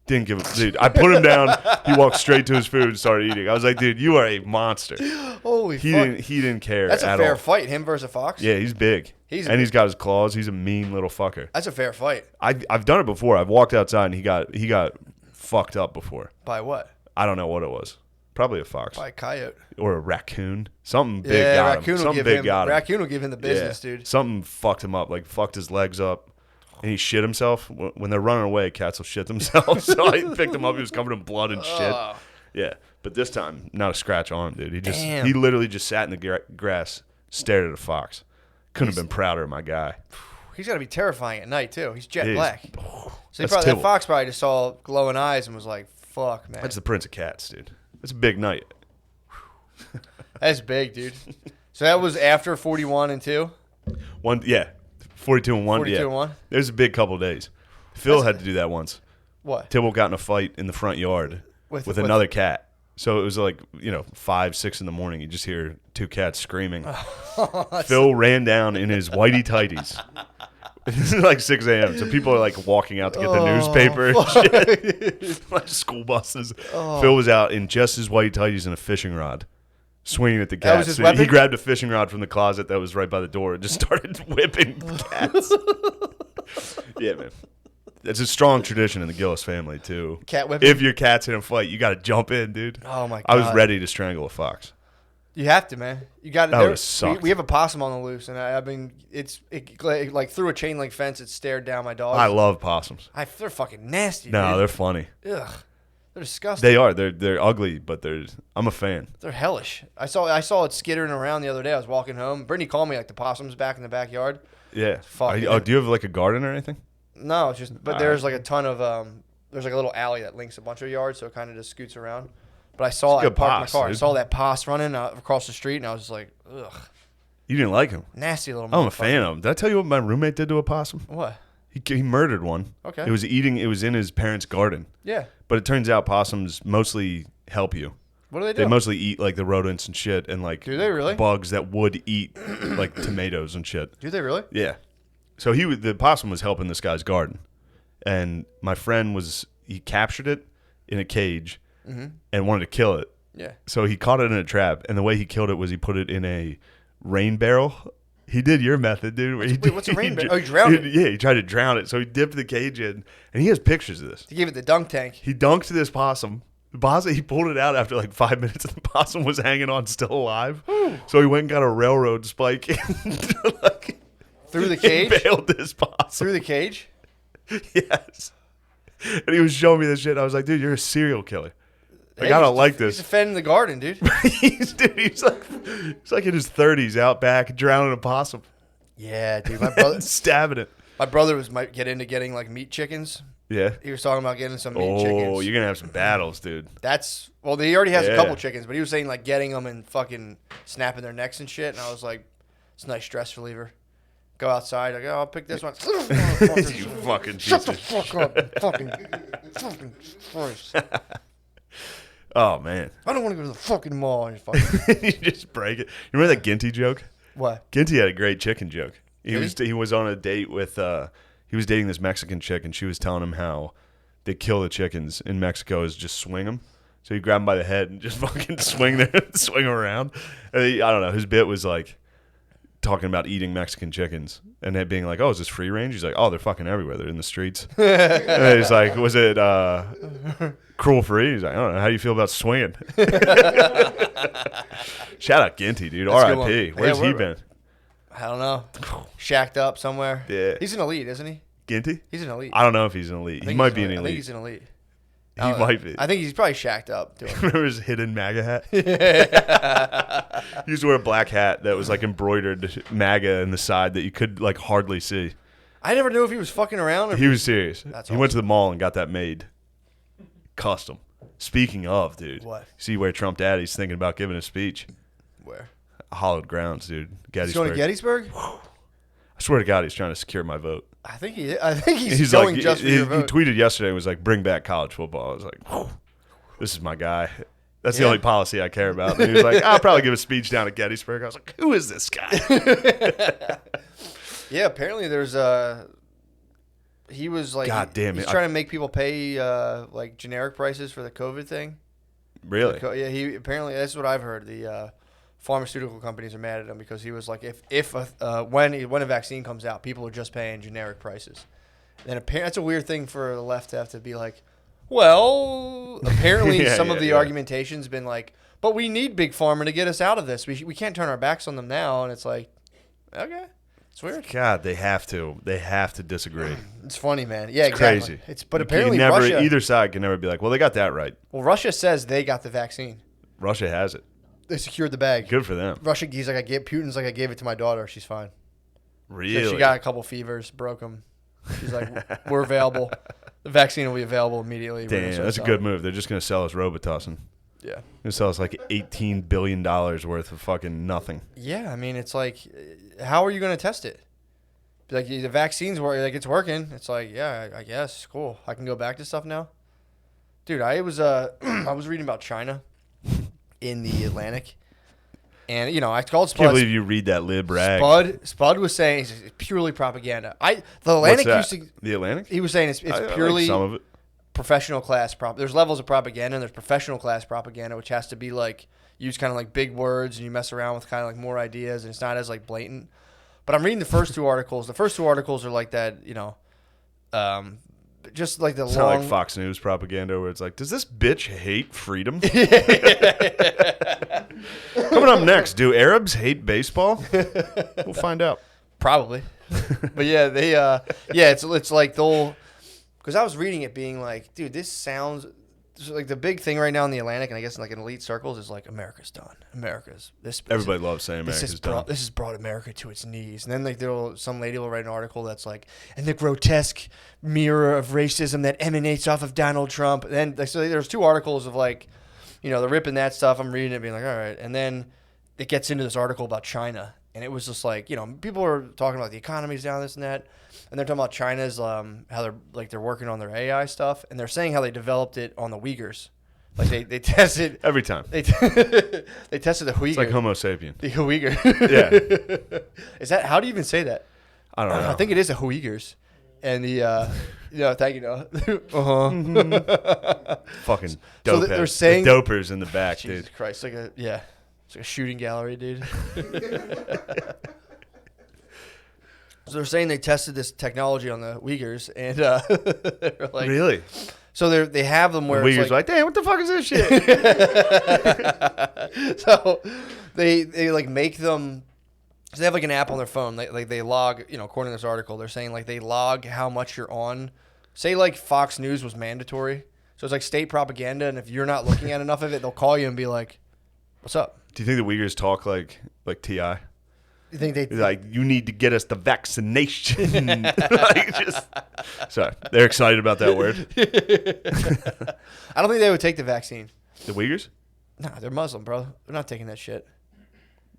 Didn't give a dude. I put him down. He walked straight to his food and started eating. I was like, dude, you are a monster. Holy He fuck. didn't care. That's a at fair all. fight. Him versus a fox. Yeah, he's big. He's got his claws. He's a mean little fucker. That's a fair fight. I've done it before. I've walked outside and he got fucked up before. By what? I don't know what it was. Probably a fox By a coyote. or a raccoon. Something big Yeah, got him. raccoon will Something give big him. got him. Raccoon will give him the business, Yeah. dude. Something fucked him up. Like fucked his legs up. And he shit himself. When they're running away, cats will shit themselves. So I picked him up. He was covered in blood and shit. Ugh. Yeah. But this time, not a scratch on him, dude. Damn. He literally just sat in the grass, stared at a fox. Couldn't have been prouder of my guy. He's got to be terrifying at night too. He's jet He is. black. So That's that Tybalt. fox probably just saw glowing eyes and was like, "Fuck, man, That's the Prince of Cats, dude. That's a big night. that's big, dude." So that was after 41 and 2. 42 and 1. 42 yeah. and 1. It was a big couple days. Phil had to do that once. What? Tybalt got in a fight in the front yard with another cat. So it was like, 5, 6 in the morning. You just hear 2 cats screaming. Phil ran down in his whitey tighties. This is like 6 a.m. So people are like walking out to get the newspaper and shit. Like school buses. Phil was out in just his whitey tighties and a fishing rod, swinging at the cats. That was his So weapon? He grabbed a fishing rod from the closet that was right by the door and just started whipping cats. Yeah, man. It's a strong tradition in the Gillis family, too. Cat whipping? If your cat's in a fight, you got to jump in, dude. Oh, my God. I was ready to strangle a fox. You have to, man. You got That to. would've sucked. We have a possum on the loose, and I mean, it like through a chain link fence. It stared down my dog. I love possums. They're fucking nasty. No, dude. they're funny. Ugh, they're disgusting. They are. They're ugly, but I'm a fan. They're hellish. I saw it skittering around the other day. I was walking home. Brittany called me like the possum's back in the backyard. Yeah. Fuck, Do man. you have like a garden or anything? No, it's just but there's like a ton of there's like a little alley that links a bunch of yards, so it kind of just scoots around. But I saw It's a I good parked my poss, car. I dude. saw that poss running across the street, and I was just like, ugh, You didn't like him. nasty little. I'm a motherfucker. fan of him. Did I tell you what my roommate did to a possum? What? He murdered one. Okay. It was in his parents' garden. Yeah. But it turns out possums mostly help you. What do they do? They mostly eat like the rodents and shit and like Do they really? bugs that would eat like tomatoes and shit. Do they really? Yeah. So the possum was helping this guy's garden. And my friend he captured it in a cage and wanted to kill it. Yeah. So he caught it in a trap, and the way he killed it was he put it in a rain barrel. He did your method, dude. What's a rain barrel? Oh, he drowned it. Yeah, he tried to drown it. So he dipped the cage in, and he has pictures of this. To give it the dunk tank. He dunked this possum. The possum, he pulled it out after like 5 minutes, and the possum was hanging on still alive. So he went and got a railroad spike and like Through the cage? Impaled this possum. Through the cage? Yes. And he was showing me this shit. I was like, dude, you're a serial killer. Like, I don't like this. He's defending the garden, dude. he's like in his 30s out back drowning a possum. Yeah, dude. My brother stabbing it. My brother might get into getting like meat chickens. Yeah. He was talking about getting some meat chickens. Oh, you're going to have some battles, dude. He already has a couple chickens, but he was saying like getting them and fucking snapping their necks and shit. And I was like, it's a nice stress reliever. Go outside. Like, I'll pick this one. You fucking Shut the fuck up. Fucking Christ. Oh, man. I don't want to go to the fucking mall. And You just break it. You remember that Ginty joke? What? Ginty had a great chicken joke. He was on a date with he was dating this Mexican chick, and she was telling him how they kill the chickens in Mexico is just swing them. So you grab them by the head and just fucking swing them around. And I don't know. His bit was like talking about eating Mexican chickens and it being like, oh, is this free range? He's like, oh, they're fucking everywhere. They're in the streets. And he's like, was it cruel free? He's like, I don't know. How do you feel about swinging? Shout out Ginty, dude. R.I.P. Where's he been? I don't know. Shacked up somewhere. Yeah. He's an elite, isn't he? Ginty? He's an elite. I don't know if he's an elite. He might be an elite. I think he's an elite. He might be. I think he's probably shacked up. Remember his hidden MAGA hat? He used to wear a black hat that was like embroidered MAGA in the side that you could like hardly see. I never knew if he was fucking around. He was serious. That's He went to the mall and got that made. Custom. Speaking of, dude. What? See where Trump Daddy's thinking about giving a speech. Where? Hollowed grounds, dude. Gettysburg. He's going to Gettysburg? I swear to God, he's trying to secure my vote. I think he's going like, just for your vote. He tweeted yesterday and was like, bring back college football. I was like, whew, this is my guy. That's the only policy I care about. And he was like, I'll probably give a speech down at Gettysburg. I was like, who is this guy? Yeah, apparently there's he was like, God damn it. He's trying to make people pay like generic prices for the COVID thing. Really? Yeah, he apparently, that's what I've heard. The pharmaceutical companies are mad at him because he was like, when a vaccine comes out, people are just paying generic prices. And then that's a weird thing for the left to have to be like, well, apparently some of the argumentation's been like, but we need Big Pharma to get us out of this. We can't turn our backs on them now. And it's like, okay. It's weird. God, they have to. They have to disagree. It's funny, man. Yeah, it's exactly. Crazy. But apparently Russia, either side can never be like, well, they got that right. Well, Russia says they got the vaccine. Russia has it. They secured the bag. Good for them. Russia, Putin's like, I gave it to my daughter. She's fine. Really? So she got a couple fevers, broke them. She's like, we're available. The vaccine will be available immediately. Damn, that's a good move. They're just going to sell us Robitussin. Yeah. They're going to sell us like $18 billion worth of fucking nothing. Yeah, I mean, it's like, how are you going to test it? Like, the vaccine's like, it's working. It's like, yeah, I guess. Cool. I can go back to stuff now. Dude, I was reading about China in the Atlantic. And, I called Spud. I can't believe you read that lib rag. Spud was saying it's purely propaganda. The Atlantic What's that? used to. The Atlantic? He was saying it's purely like some of it. Professional class There's levels of propaganda, and there's professional class propaganda, which has to be like use kind of like big words, and you mess around with kind of like more ideas, and it's not as like blatant. But I'm reading the first two articles. The first two articles are like that, just like the it's long. Not like Fox News propaganda where it's like, does this bitch hate freedom? Coming up next, do Arabs hate baseball? We'll find out. Probably. But yeah, it's like they'll, because I was reading it being like, dude, this sounds like the big thing right now in the Atlantic, and I guess in like in elite circles is like America's done. Everybody loves saying America's done. This has brought America to its knees. And then like some lady will write an article that's like, and the grotesque mirror of racism that emanates off of Donald Trump. And then so there's two articles of like, they're ripping that stuff. I'm reading it being like, all right. And then it gets into this article about China. And it was just like, people are talking about the economy's down, this and that. And they're talking about China's, how they're working on their AI stuff. And they're saying how they developed it on the Uyghurs. Like they tested. Every time. They tested the Uyghur. It's like Homosapien. The Uyghur. Yeah. Is that, how do you even say that? I don't know. I think it is a Uyghurs. And the, thank you. Uh-huh. Mm-hmm. Fucking dope. So they're saying. The dopers in the back, Jesus dude. Christ. It's like a shooting gallery, dude. So they're saying they tested this technology on the Uyghurs, and they're like, really? So they have them where the Uyghurs it's like, damn, what the fuck is this shit? So they like make them So they have like an app on their phone. They log, according to this article, they're saying like they log how much you're on. Say like Fox News was mandatory. So it's like state propaganda, and if you're not looking at enough of it, they'll call you and be like, "What's up?" Do you think the Uyghurs talk like T.I.? You think they like, you need to get us the vaccination? Sorry, they're excited about that word. I don't think they would take the vaccine. The Uyghurs? Nah, they're Muslim, bro. They're not taking that shit.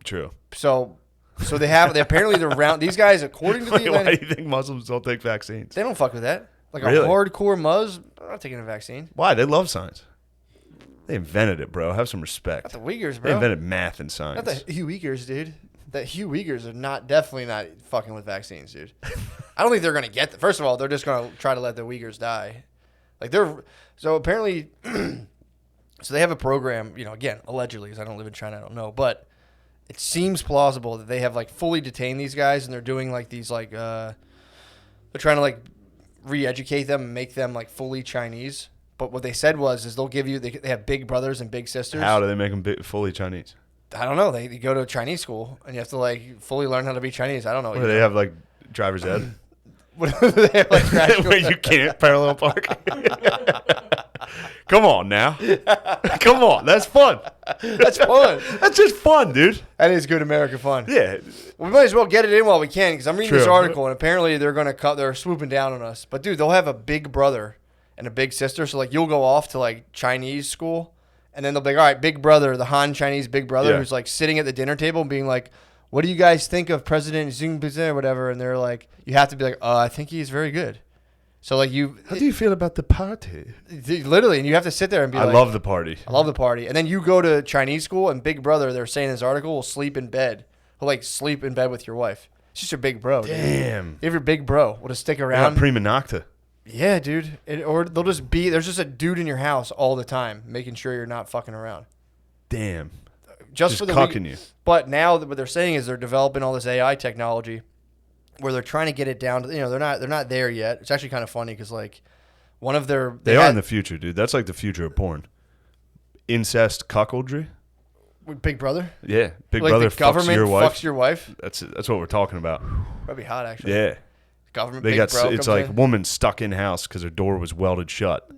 True. So they apparently they're around these guys according to the Why do you think Muslims don't take vaccines? They don't fuck with that. Like Really? a hardcore Muz, they're not taking a vaccine. Why? They love science. They invented it, bro. Have some respect. Not the Uyghurs, They bro. invented math and science. Not the Uyghurs, dude. The Uyghurs are definitely not fucking with vaccines, dude. I don't think they're gonna get. First of all, they're just gonna try to let the Uyghurs die. Like so apparently, so they have a program. Again, allegedly, because I don't live in China, I don't know, but it seems plausible that they have like fully detained these guys, and they're doing like these like they're trying to like re-educate them and make them like fully Chinese. But what they said is they'll give you they have big brothers and big sisters. How do they make them fully Chinese? I don't know. They go to a Chinese school and you have to like fully learn how to be Chinese. I don't know. Where they have like driver's ed? What do they have like crash Where you can't parallel park? Come on now. Come on. That's fun. That's fun. That's just fun, dude. That is good American fun. Yeah. We might as well get it in while we can because I'm reading this True. article and apparently they're swooping down on us. But dude, they'll have a big brother and a big sister. So like you'll go off to like Chinese school and then they'll be like, all right, big brother, the Han Chinese big brother who's like sitting at the dinner table and being like, what do you guys think of President Xi Jinping or whatever? And they're like, you have to be like, I think he's very good. So like how do you feel about the party? Literally, and you have to sit there and be like, I love the party. I love the party. And then you go to Chinese school and big brother, they're saying in this article, will sleep in bed. He'll like sleep in bed with your wife. It's just your big bro. Damn. Dude. If your big bro will just stick Not around. prima nocta. Yeah, dude. Or they'll just there's just a dude in your house all the time making sure you're not fucking around. Damn. Just for the cucking you. But now what they're saying is they're developing all this AI technology where they're trying to get it down to, they're not there yet. It's actually kind of funny because like one of their they are in the future, dude. That's like the future of porn. Incest cuckoldry. Big brother? Yeah. Big like brother the government fucks your wife. Fucks your wife? That's what we're talking about. That'd be hot actually. Yeah. Government They big got bro it's comes like in. woman stuck in house because her door was welded shut.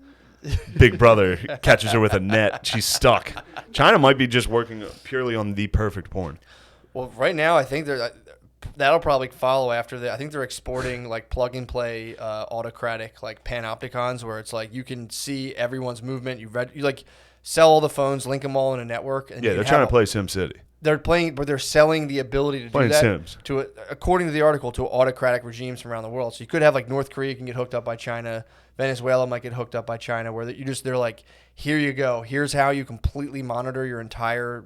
Big brother catches her with a net. She's stuck. China might be just working purely on the perfect porn. Well, right now I think that'll probably follow after that. I think they're exporting like plug and play autocratic like panopticons where it's like you can see everyone's movement. You like sell all the phones, link them all in a network. And Yeah, they're trying to play SimCity. They're playing, but they're selling the ability to Playing do that Sims. according to the article, to autocratic regimes from around the world. So you could have like North Korea can get hooked up by China, Venezuela might get hooked up by China, where they're like, here you go, here's how you completely monitor your entire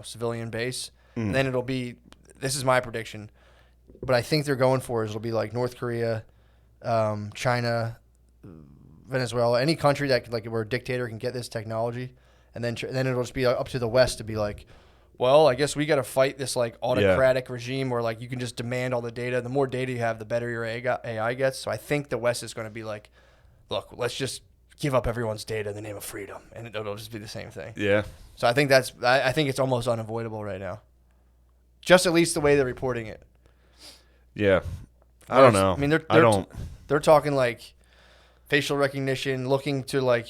civilian base, and then it'll be. This is my prediction, but I think they're going for is it'll be like North Korea, China, Venezuela, any country that like where a dictator can get this technology, and then it'll just be up to the West to be like, well, I guess we got to fight this like autocratic regime where like you can just demand all the data. The more data you have, the better your AI gets. So I think the West is going to be like, look, let's just give up everyone's data in the name of freedom, and it'll just be the same thing. Yeah. So I think I think it's almost unavoidable right now. Just at least the way they're reporting it. Yeah. I don't know. I mean, they're talking like facial recognition, looking to like,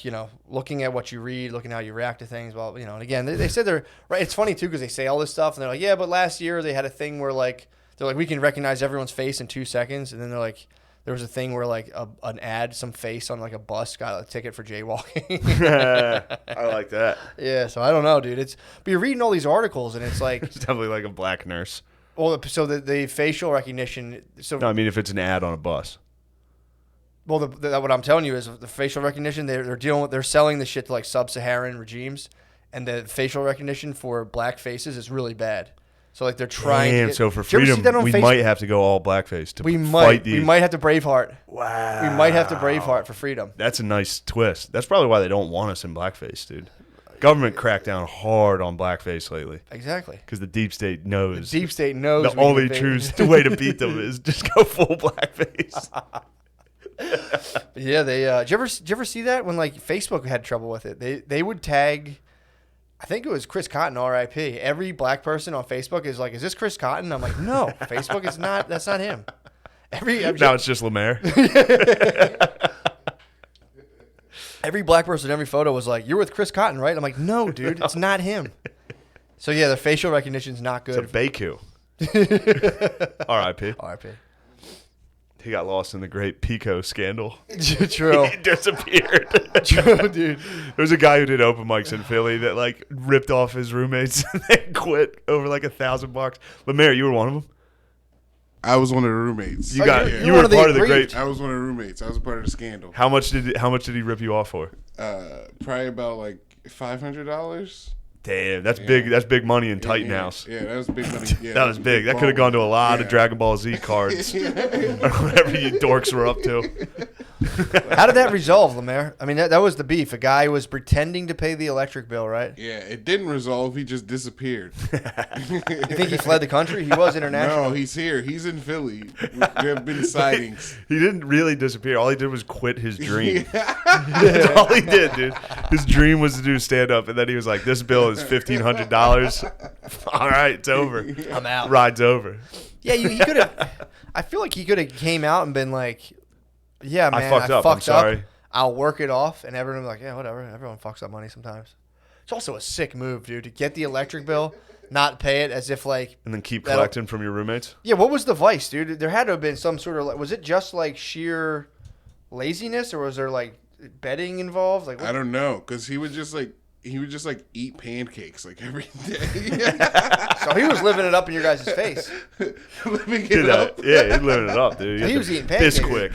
looking at what you read, looking how you react to things. Well, and again, they said they're right. It's funny too, because they say all this stuff and they're like, yeah, but last year they had a thing where like, they're like, we can recognize everyone's face in 2 seconds. And then they're like, there was a thing where like an ad, some face on like a bus got a ticket for jaywalking. I like that. Yeah. So I don't know, dude. But you're reading all these articles and it's like, It's definitely like a black nurse. well, so the facial recognition. So No, I mean if it's an ad on a bus. well, what I'm telling you is the facial recognition. They're selling the shit to like sub-Saharan regimes, and the facial recognition for black faces is really bad. So like they're trying. Damn, so for freedom, we might have to go all blackface to fight these. We might have to Braveheart. Wow. We might have to Braveheart for freedom. That's a nice twist. That's probably why they don't want us in blackface, dude. Government cracked down hard on blackface lately. Exactly. Because the deep state knows. The deep state knows the only true way to beat them is just go full blackface. Yeah, they. Did you ever see that when like Facebook had trouble with it? They would tag I think it was Chris Cotton, R.I.P. Every black person on Facebook is like, "Is this Chris Cotton?" I'm like, "No, Facebook is not. That's not him." Now it's just Lemaire. Every black person in every photo was like, "You're with Chris Cotton, right?" I'm like, "No, dude, it's not him." So yeah, the facial recognition's not good. It's a PECO. R.I.P. R.I.P. He got lost in the great PECO scandal. True. He disappeared. True, dude. There was a guy who did open mics in Philly that like ripped off his roommates and then quit over like $1,000. Lemaire, you were one of them. I was one of the roommates. You you're were one of the part of the aggrieved. great. I was one of the roommates. I was a part of the scandal. How much did he rip you off for? Probably about like $500. Damn, that's big. That's big money in Titan House. Yeah, that was big money. Yeah, That was big. That could have gone to a lot of Dragon Ball Z cards or whatever you dorks were up to. How did that resolve, Lemaire? I mean, that was the beef. A guy was pretending to pay the electric bill, right? Yeah, it didn't resolve. He just disappeared. You think he fled the country? He was international. No, he's here. He's in Philly. There have been sightings. He didn't really disappear. All he did was quit his dream. That's all he did, dude. His dream was to do stand up, and then he was like, "This bill is $1,500. All right, it's over. I'm out." Ride's over." Yeah, he could have. I feel like he could have came out and been like, "Yeah, man, fucked up. I'm sorry. I'll work it off," and everyone was like, "Yeah, whatever. Everyone fucks up money sometimes." It's also a sick move, dude, to get the electric bill, not pay it, as if like. And then keep collecting from your roommates. Yeah, what was the vice, dude? There had to have been some sort of like. Was it just like sheer laziness, or was there like betting involved? Like, I don't know, because he would just like eat pancakes like every day. so he was living it up in your guys' face. Living it up. Yeah, he's living it up, dude. He was eating pancakes. This quick.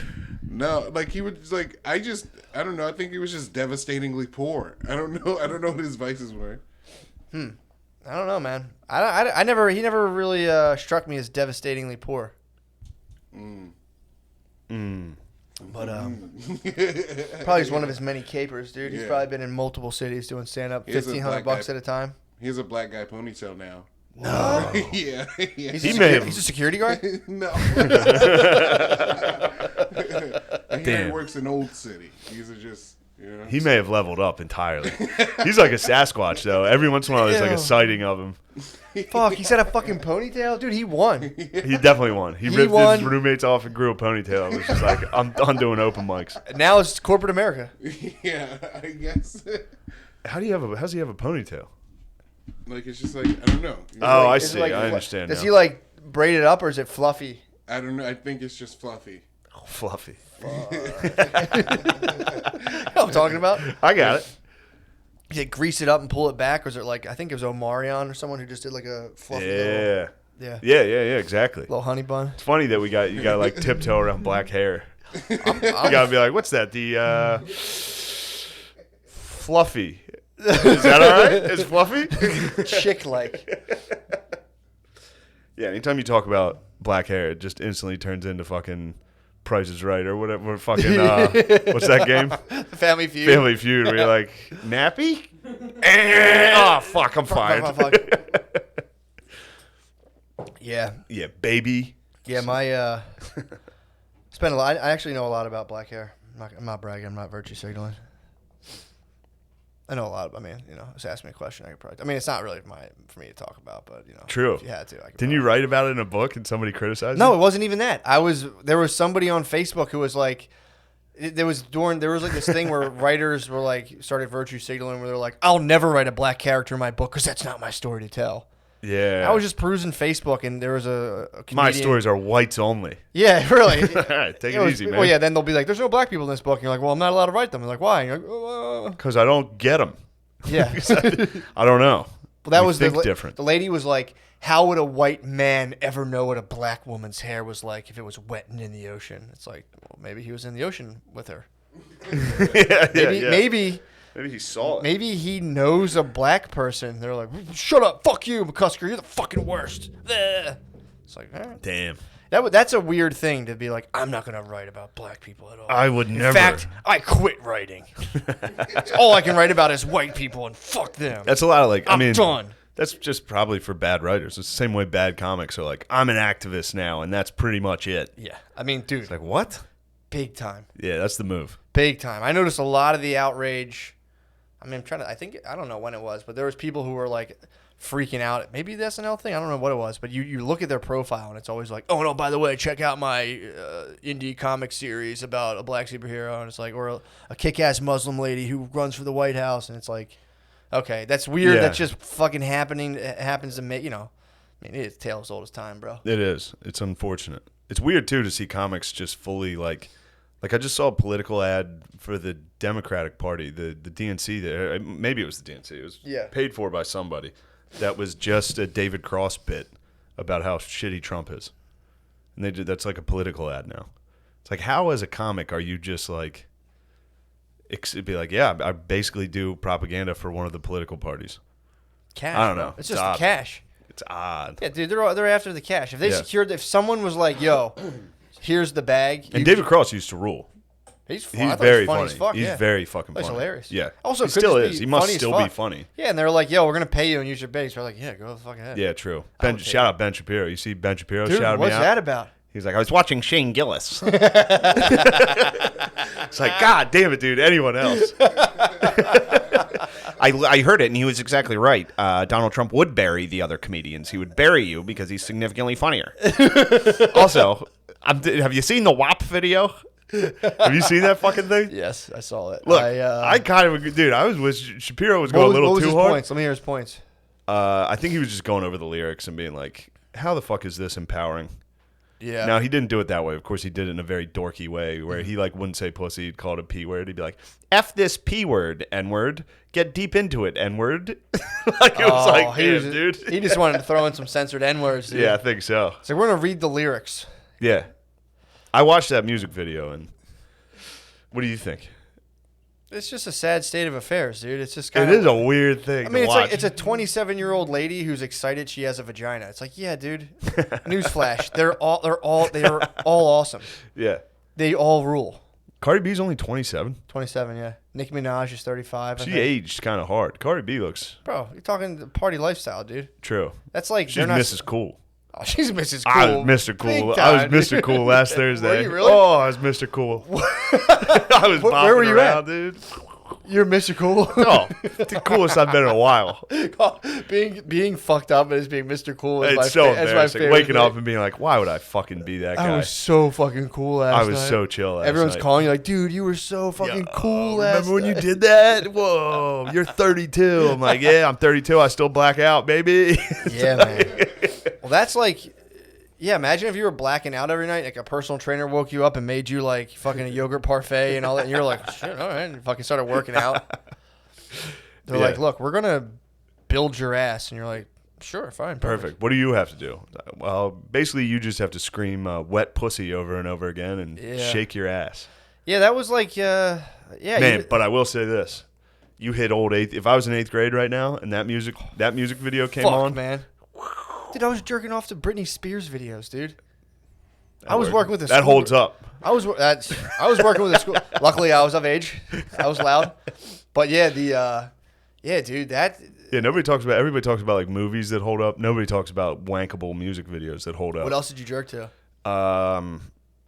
No, like he would just like I don't know. I think he was just devastatingly poor. I don't know what his vices were. I don't know, man. He never really struck me as devastatingly poor. But probably just one of his many capers, dude. He's probably been in multiple cities doing stand up, $1,500 at a time. He has a black guy ponytail now. No. Yeah. He's a security guard? No. He Damn. works in Old City. These are just, He may have leveled up entirely. He's like a Sasquatch, though. Every once in a while, there's like a sighting of him. Fuck, he's had a fucking ponytail? Dude, he won. He definitely won. He ripped won. his roommates off and grew a ponytail. It was just like, I'm done doing open mics. Now it's corporate America. Yeah, I guess. How's he have a ponytail? Like, it's just like, I don't know. Oh, I Is it see. like- I understand Does now. he like braid it up or is it fluffy? I don't know. I think it's just fluffy. Oh, fluffy. You know what I'm talking about? I got it. Is it grease it up and pull it back, or is it like, I think it was Omarion or someone who just did like a fluffy Yeah. Yeah, Exactly. little honey bun. It's funny that you got to like tiptoe around black hair. You got to be like, what's that? The fluffy. Is that all right? It's fluffy? Chick-like. Yeah, anytime you talk about black hair, it just instantly turns into fucking Price is Right or whatever. Fucking, what's that game? Family Feud. Family Feud, where you're like, nappy? Oh, fuck, I'm fired. Fuck. Yeah. Yeah, baby. Yeah, my spent a lot. I actually know a lot about black hair. I'm not bragging. I'm not virtue signaling. I know a lot. I mean, just ask me a question. I could probably. I mean, it's not really for me to talk about, but True. if you had to, I could. Didn't you write about it in a book and somebody criticized No, it? it wasn't even that. There was somebody on Facebook who was like, there was like this thing where writers were like started virtue signaling where they're like, I'll never write a black character in my book because that's not my story to tell. Yeah. I was just perusing Facebook and there was a comedian. My stories are whites only. Yeah, really. All right, take it easy, man. Well, yeah, then they'll be like, there's no black people in this book. And you're like, well, I'm not allowed to write them. They're like, why? And you're like, oh, Because I don't get them. yeah. I don't know. Well, that We was think different. The lady was like, how would a white man ever know what a black woman's hair was like if it was wet and in the ocean? It's like, well, maybe he was in the ocean with her. Maybe he saw it. Maybe he knows a black person. They're like, shut up, fuck you, McCusker, you're the fucking worst. It's like, all right. Damn. That's a weird thing to be like, I'm not going to write about black people at all. I would never. In fact, I quit writing. All I can write about is white people and fuck them. That's a lot of like, I'm done. That's just probably for bad writers. It's the same way bad comics are like, I'm an activist now, and that's pretty much it. Yeah. I mean, dude. It's like, what? Big time. Yeah, that's the move. Big time. I noticed a lot of the outrage. I mean, I don't know when it was, but there was people who were like freaking out. Maybe the SNL thing. I don't know what it was, but you look at their profile and it's always like, oh no, by the way, check out my indie comic series about a black superhero, and it's like, or a kick-ass Muslim lady who runs for the White House, and it's like, okay, that's weird. Yeah. That's just fucking happening. It happens to me, I mean, it's tale as old as time, bro. It is. It's unfortunate. It's weird too to see comics just fully like I just saw a political ad for the Democratic Party, the DNC there. Maybe it was the DNC. It was paid for by somebody. That was just a David Cross bit about how shitty Trump is. And that's like a political ad now. It's like, how as a comic are you just like, it'd be like, yeah, I basically do propaganda for one of the political parties. Cash. I don't know. It's just the cash. It's odd. Yeah, dude, they're after the cash. If they if someone was like, yo, here's the bag. And David Cross used to rule. He's very funny. As fuck, He's very fucking funny. He's hilarious. Yeah. Also, he still is. He must still be funny. Yeah, and they're like, yo, we're going to pay you and use your base. We're like, yeah, go the fuck ahead. Yeah, true. Shout out Ben Shapiro. You see Ben Shapiro dude, shouted me out? What's that about? He's like, I was watching Shane Gillis. It's like, God damn it, dude. Anyone else? I heard it, and he was exactly right. Donald Trump would bury the other comedians. He would bury you because he's significantly funnier. Also, have you seen the WAP video? Have you seen that fucking thing? Yes, I saw it. Look, I kind of agree. Dude, I was with Shapiro was going a little too hard. What was his points? Let me hear his points. I think he was just going over the lyrics and being like, how the fuck is this empowering? Yeah. Now, he didn't do it that way. Of course, he did it in a very dorky way where he like wouldn't say pussy. He'd call it a P word. He'd be like, F this P word, N word. Get deep into it, N word. Like, it was like, damn, dude. He just wanted to throw in some censored N words, dude. Yeah, I think so. So we're going to read the lyrics. Yeah. I watched that music video, and what do you think? It's just a sad state of affairs, dude. It's just kind It is a weird thing. I mean, to watch. like it's a 27-year-old lady who's excited she has a vagina. It's like, yeah, dude. Newsflash: they're all awesome. Yeah. They all rule. Cardi B's only 27. 27, yeah. Nicki Minaj is 35. She aged kind of hard. Cardi B looks Bro, you're talking the party lifestyle, dude. true. That's like She's Mrs. Cool. Oh, she's Mrs. Cool. I was Mr. Cool. Big I was time. Mr. Cool last Thursday. Were you really? Oh, I was Mr. Cool. I was bopping where were you around, at? dude. You're Mr. Cool. Oh, the coolest I've been in a while. being fucked up as being Mr. Cool is It's so that's my embarrassing. favorite Waking thing. up and being like, why would I fucking be that guy? I was so fucking cool last night. I was so chill last Everyone's night. calling you like, dude, you were so fucking cool last Remember when you night. did that? Whoa, you're 32. I'm like, yeah, I'm 32. I still black out, baby. Yeah, man. Well, that's like, yeah, imagine if you were blacking out every night, like a personal trainer woke you up and made you like fucking a yogurt parfait and all that, and you're like, shit, all right, and fucking started working out. They're like, look, we're going to build your ass. And you're like, sure, fine. Perfect. What do you have to do? Well, basically, you just have to scream wet pussy over and over again and shake your ass. Yeah, that was like, yeah. Man, but I will say this. You hit old eighth. If I was in 8th grade right now and that music video came on. Man. Dude, I was jerking off to Britney Spears videos, dude. I was working with a That school holds up. I was working with a school. Luckily, I was of age. I was loud. But yeah, dude, that. Yeah, everybody talks about like movies that hold up. Nobody talks about wankable music videos that hold up. What else did you jerk to?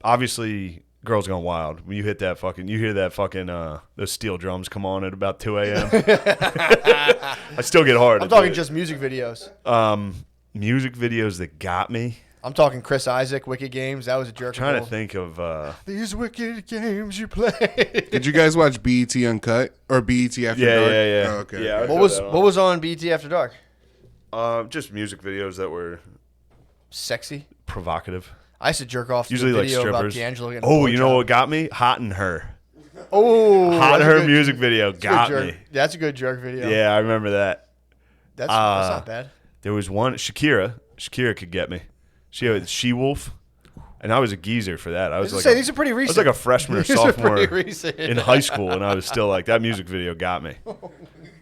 Obviously, Girls Gone Wild. When you hit that fucking, you hear that fucking those steel drums come on at about 2 a.m. I still get hard. I'm talking just music videos. Music videos that got me. I'm talking Chris Isaac, Wicked Games. That was a jerk. I'm trying to think of these wicked games you play. Did you guys watch BET Uncut or BET After Dark? Yeah. Oh, okay. Yeah, What was on BT After Dark? just music videos that were Sexy. provocative. I used to jerk off to Usually a like video about strippers. D'Angelo getting a Oh, you know blowjob. what got me? Hot in Her. Oh, Hot in that's a Her good- music video that's a got good me. jerk. That's a good jerk video. Yeah, I remember that. That's not bad. There was one Shakira. Shakira could get me. She had She-Wolf, and I was a geezer for that. I was like, These are pretty I recent. was like a freshman or These are sophomore pretty recent. in high school, and I was still like, that music video got me.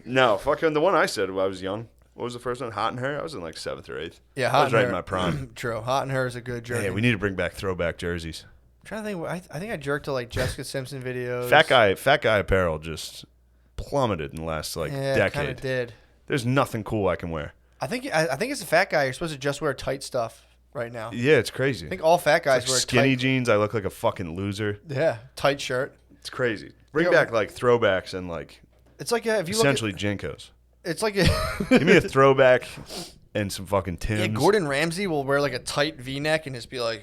No, fucking the one I said when I was young. What was the first one? Hot in Her? I was in like 7th or 8th. Yeah, I Hot was in right Her. in my prime. True. Hot in Her is a good jerk. Yeah, we need to bring back throwback jerseys. I'm trying to think. I think I jerked to like Jessica Simpson videos. Fat guy apparel just plummeted in the last like Yeah, decade. kind of did. There's nothing cool I can wear. I think it's a fat guy. You're supposed to just wear tight stuff right now. Yeah, it's crazy. I think all fat guys Like wear skinny tight. jeans. I look like a fucking loser. Yeah, tight shirt. It's crazy. Bring Yeah. back like throwbacks and like It's like if you Essentially, look Jinkos. it's like Give me a throwback and some fucking Timbs. yeah, Gordon Ramsay will wear like a tight V-neck and just be like,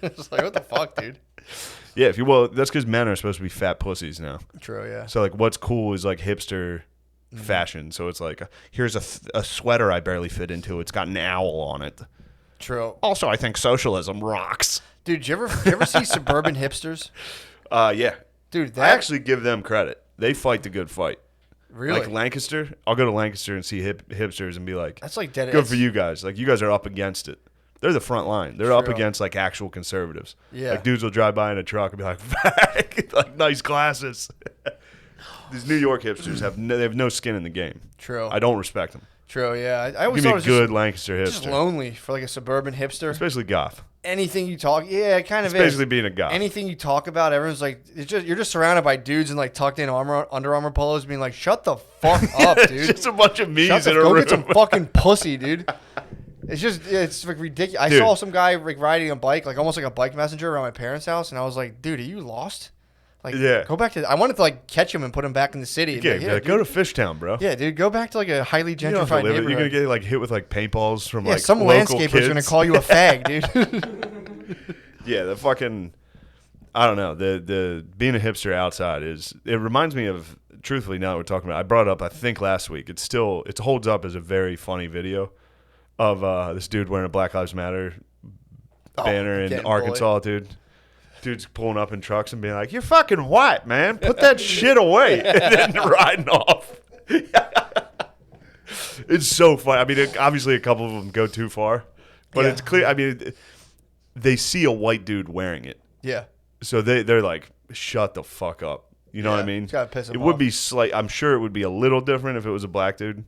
it's like what the fuck, dude. Yeah, that's because men are supposed to be fat pussies now. True, yeah. So like, what's cool is like hipster fashion. So it's like, here's a sweater I barely fit into. It's got an owl on it. True. Also, I think socialism rocks. Dude, you ever see Suburban hipsters? Yeah. Dude, I actually give them credit. They fight the good fight. really? Like Lancaster, I'll go to Lancaster and see hipsters and be like, That's like dead. good for you guys. Like, you guys are up against it. They're the front line. They're up True. against like actual conservatives. Yeah. Like dudes will drive by in a truck and be like nice glasses. These New York hipsters have no skin in the game. True. I don't respect them. True, yeah. I always Give me thought it a was good Lancaster just hipster. lonely for like a suburban hipster. Especially goth. Anything you talk, yeah, it kind of It's is. basically being a goth. Anything you talk about, everyone's like, you're just surrounded by dudes in like tucked in Under Armour polos, being like, "Shut the fuck up, dude! It's just a bunch of me's Shut the in a go room. get some fucking pussy, dude." It's like ridiculous. I Dude. saw some guy like riding a bike, like almost like a bike messenger around my parents' house, and I was like, "Dude, are you lost? Like, Yeah. go back to." I wanted to like catch him and put him back in the city. And be Yeah, like, be like, go to Fishtown, bro. yeah, dude, go back to like a highly You don't have to gentrified live it. neighborhood. You're gonna get like hit with like paintballs from yeah, like some local landscaper's kids. gonna call you a fag, dude. Yeah, the fucking, I don't know. The being a hipster outside it reminds me of, truthfully, now that we're talking about it, I brought it up I think last week. It holds up as a very funny video of this dude wearing a Black Lives Matter banner in getting Arkansas, dude. Dude's pulling up in trucks and being like, "You're fucking white, man. Put that shit away," and then riding off. It's so funny. I mean, obviously a couple of them go too far, but Yeah. it's clear. I mean, they see a white dude wearing it, Yeah. so they're like, "Shut the fuck up." You know what I Yeah, mean? it's gotta piss 'em It would off. be I'm sure it would be a little different if it was a black dude.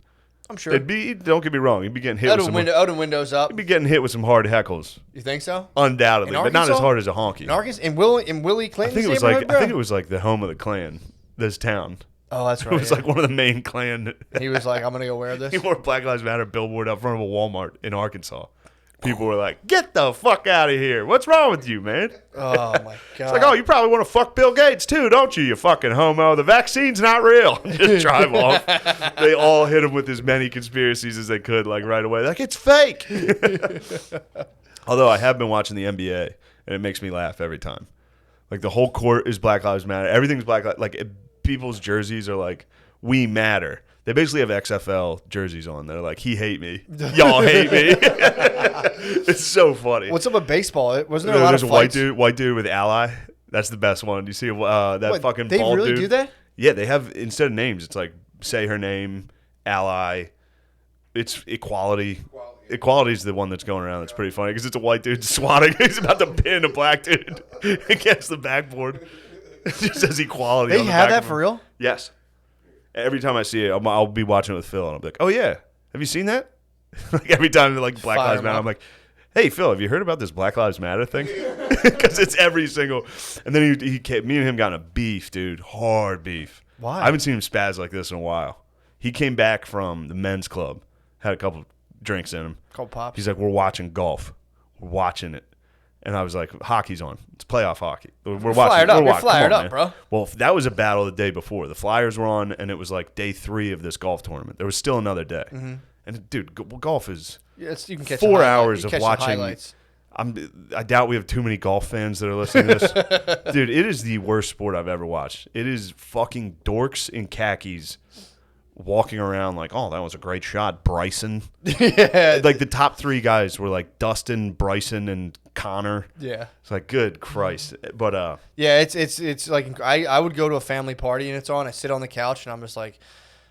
I'm sure. It'd be. Don't get me wrong. He'd be getting hit with some. Windows up. He'd be getting hit with some hard heckles, You think so? undoubtedly, In but not as Arkansas? hard as a honky. In Arkansas, in Willie I Clinton's think it was neighborhood, like bro? I think it was like the home of the Klan. This town. Oh, that's right. It was yeah. like one of the main Klan. He was like, "I'm gonna go wear this." He wore a Black Lives Matter billboard out front of a Walmart in Arkansas. People were like, "Get the fuck out of here! What's wrong with you, man?" Oh my god! It's like, "Oh, you probably want to fuck Bill Gates too, don't you? You fucking homo. The vaccine's not real." Just drive off. They all hit him with as many conspiracies as they could, like right away. Like, it's fake. Although I have been watching the NBA, and it makes me laugh every time. Like the whole court is Black Lives Matter. Everything's Black Lives. Like people's jerseys are like, "We matter." They basically have XFL jerseys on. They're like, "He hate me. Y'all hate me." It's so funny. What's up with baseball? Wasn't there a lot There's of a fights? white dude with ally. That's the best one. You see that What, fucking they bald really dude? do that? Yeah, they have, instead of names, it's like, say her name, ally. It's equality. Equality is the one that's going around. That's pretty funny because it's a white dude swatting. He's about to pin a black dude against the backboard. It just says equality. They on the have back that of for him. real? Yes. Every time I see it, I'll be watching it with Phil, and I'll be like, "Oh yeah, have you seen that?" Like every time like Black Fire Lives him Matter, up. I'm like, "Hey Phil, have you heard about this Black Lives Matter thing?" Because it's every single. And then me and him got in a beef, dude, hard beef. Why? I haven't seen him spaz like this in a while. He came back from the men's club, had a couple drinks in him. Called pops. He's like, "We're watching golf. We're watching it." And I was like, "Hockey's on. It's playoff hockey. We're watching. fired up. We're You're watching. fired Come on, up, man." bro. Well, that was a battle the day before. The Flyers were on, and it was like day 3 of this golf tournament. There was still another day. Mm-hmm. And dude, golf is Yeah, you can catch 4 the highlight- hours you of catch the watching. highlights. I doubt we have too many golf fans that are listening to this. Dude, it is the worst sport I've ever watched. It is fucking dorks in khakis walking around like, "Oh, that was a great shot, Bryson." Yeah. Like the top 3 guys were like Dustin, Bryson, and Connor. Yeah. It's like, good Christ. But Yeah, it's like I would go to a family party and it's on. I sit on the couch and I'm just like,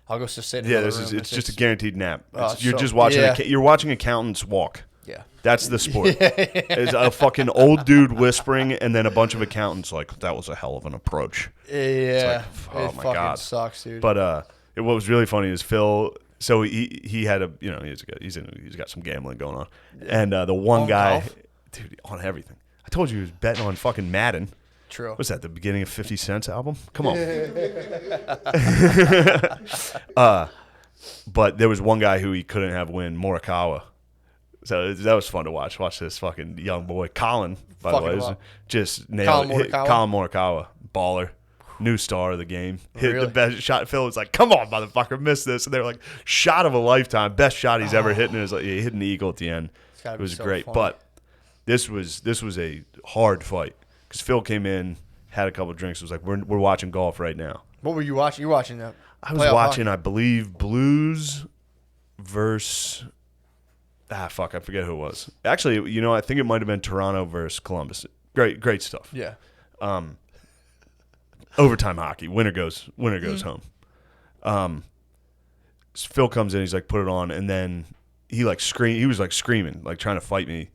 I'll go sit in yeah, another this is room. it's just a guaranteed nap. Oh, You're so- just watching. yeah. You're watching accountants walk. yeah. That's the sport. It's a fucking old dude whispering, and then a bunch of accountants like, "That was a hell of an approach." Yeah. oh it my fucking God. sucks, dude. But what was really funny is Phil. So he had he's got some gambling going on, and the one On guy, golf? dude, on everything. I told you he was betting on fucking Madden. True. What's that? The beginning of 50 Cent's album? Come on. But there was one guy who he couldn't have win, Morikawa. So that was fun to watch. Watch this fucking young boy, Colin. By Fucking the way, him up. just nailed Colin it. Morikawa? Colin Morikawa, baller. New star of the game. Hit Really? the best shot. Phil was like, come on, motherfucker, miss this. And they were like, shot of a lifetime. Best shot he's ever hit. And it was like, he hit an eagle at the end. gotta It be was so great. funny. But this was a hard fight. Because Phil came in, had a couple drinks, was like, we're watching golf right now. What were you watching? You were watching that? I was watching, I believe, Blues versus... I forget who it was. Actually, I think it might have been Toronto versus Columbus. Great stuff. Yeah. Overtime hockey. Winner goes home. Phil comes in, he's like, put it on, and then he was screaming, like trying to fight me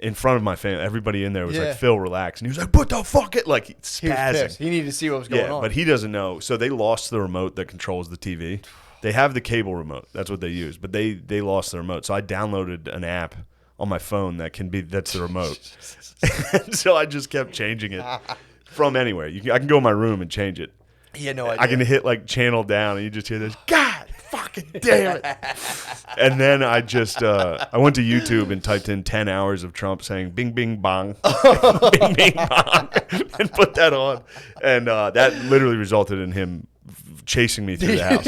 in front of my family. Everybody in there was like, Phil, relax. And he was like, put the fuck it, like He was spazzing. pissed. He needed to see what was going on. But he doesn't know. So they lost the remote that controls the TV. They have the cable remote. That's what they use. But they lost the remote. So I downloaded an app on my phone that's the remote. So I just kept changing it from anywhere. I can go in my room and change it. He had no idea. I can hit like channel down and you just hear this, God fucking damn it. And then I just, I went to YouTube and typed in 10 hours of Trump saying bing, bing, bong, bing, bing, bong, and put that on. And that literally resulted in him chasing me through the house.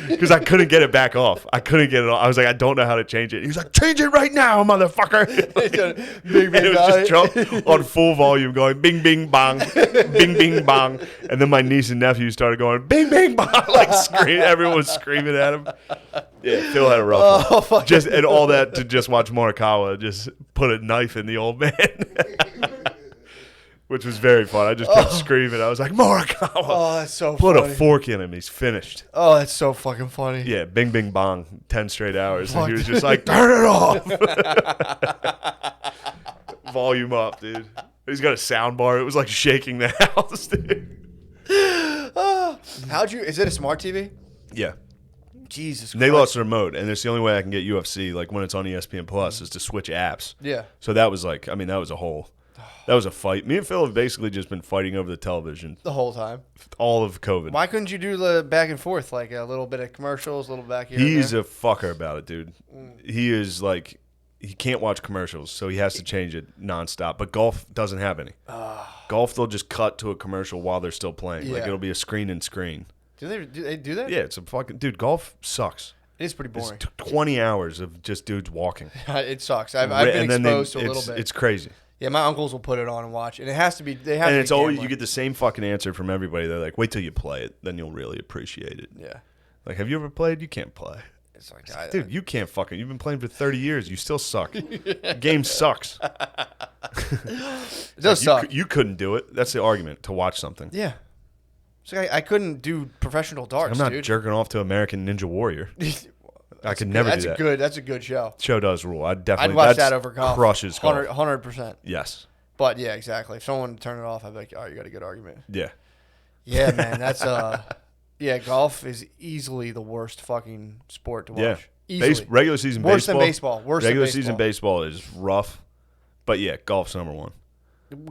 Because I couldn't get it back off. I couldn't get it off. I was like, I don't know how to change it. He was like, change it right now, motherfucker. Bing, And it was just Trump on full volume going bing, bing, bong, bing, bing, bong. And then my niece and nephew started going bing, bing, bong, like screaming. Everyone was screaming at him. Yeah, Phil had a rough one. And all that to just watch Morikawa just put a knife in the old man. Which was very fun. I just kept screaming. I was like, Morikawa. Oh, that's so Put funny. a fork in him. He's finished. Oh, that's so fucking funny. Yeah, bing, bing, bong, 10 straight hours. And he Fuck. was just like, turn it off. Volume up, dude. He's got a sound bar. It was like shaking the house, dude. Is it a smart TV? Yeah. Jesus Christ. They lost the remote, and it's the only way I can get UFC, like when it's on ESPN Plus, is to switch apps. Yeah. So that was like, that was a fight. Me and Phil have basically just been fighting over the television The whole time. all of COVID. Why couldn't you do the back and forth, like a little bit of commercials, a little back here? He's and a fucker about it, dude. He is like, he can't watch commercials, so he has to change it nonstop. But golf doesn't have any. Golf, they'll just cut to a commercial while they're still playing. Like Yeah. it'll be a screen and screen. Do they do that? Yeah, it's a fucking dude. Golf sucks. It is pretty It's boring. 20 hours of just dudes walking. It sucks. I've been And then exposed to a little bit. It's crazy. Yeah, my uncles will put it on and watch, and it has to be. They have And to it's be always gambling. you get the same fucking answer from everybody. They're like, "Wait till you play it, then you'll really appreciate it." Yeah, Like, have you ever played? You can't play, it's like, dude. You can't fucking. You've been playing for 30 years. You still suck. The game sucks. it does suck. You couldn't do it. That's the argument to watch something. Yeah, it's like I couldn't do professional darts. I'm not dude. jerking off to American Ninja Warrior. I could never do that. That's a good show. Show does rule. I'd definitely. I'd watch that's that over golf. Crushes golf. 100%. Yes. But yeah, exactly. If someone turned it off, I'd be like, "Oh, you got a good argument." Yeah. Yeah, man, that's yeah. Golf is easily the worst fucking sport to watch. Yeah. Easily. Regular season Worse baseball. than baseball. Worse Regular than season baseball is rough, but yeah, golf's number one.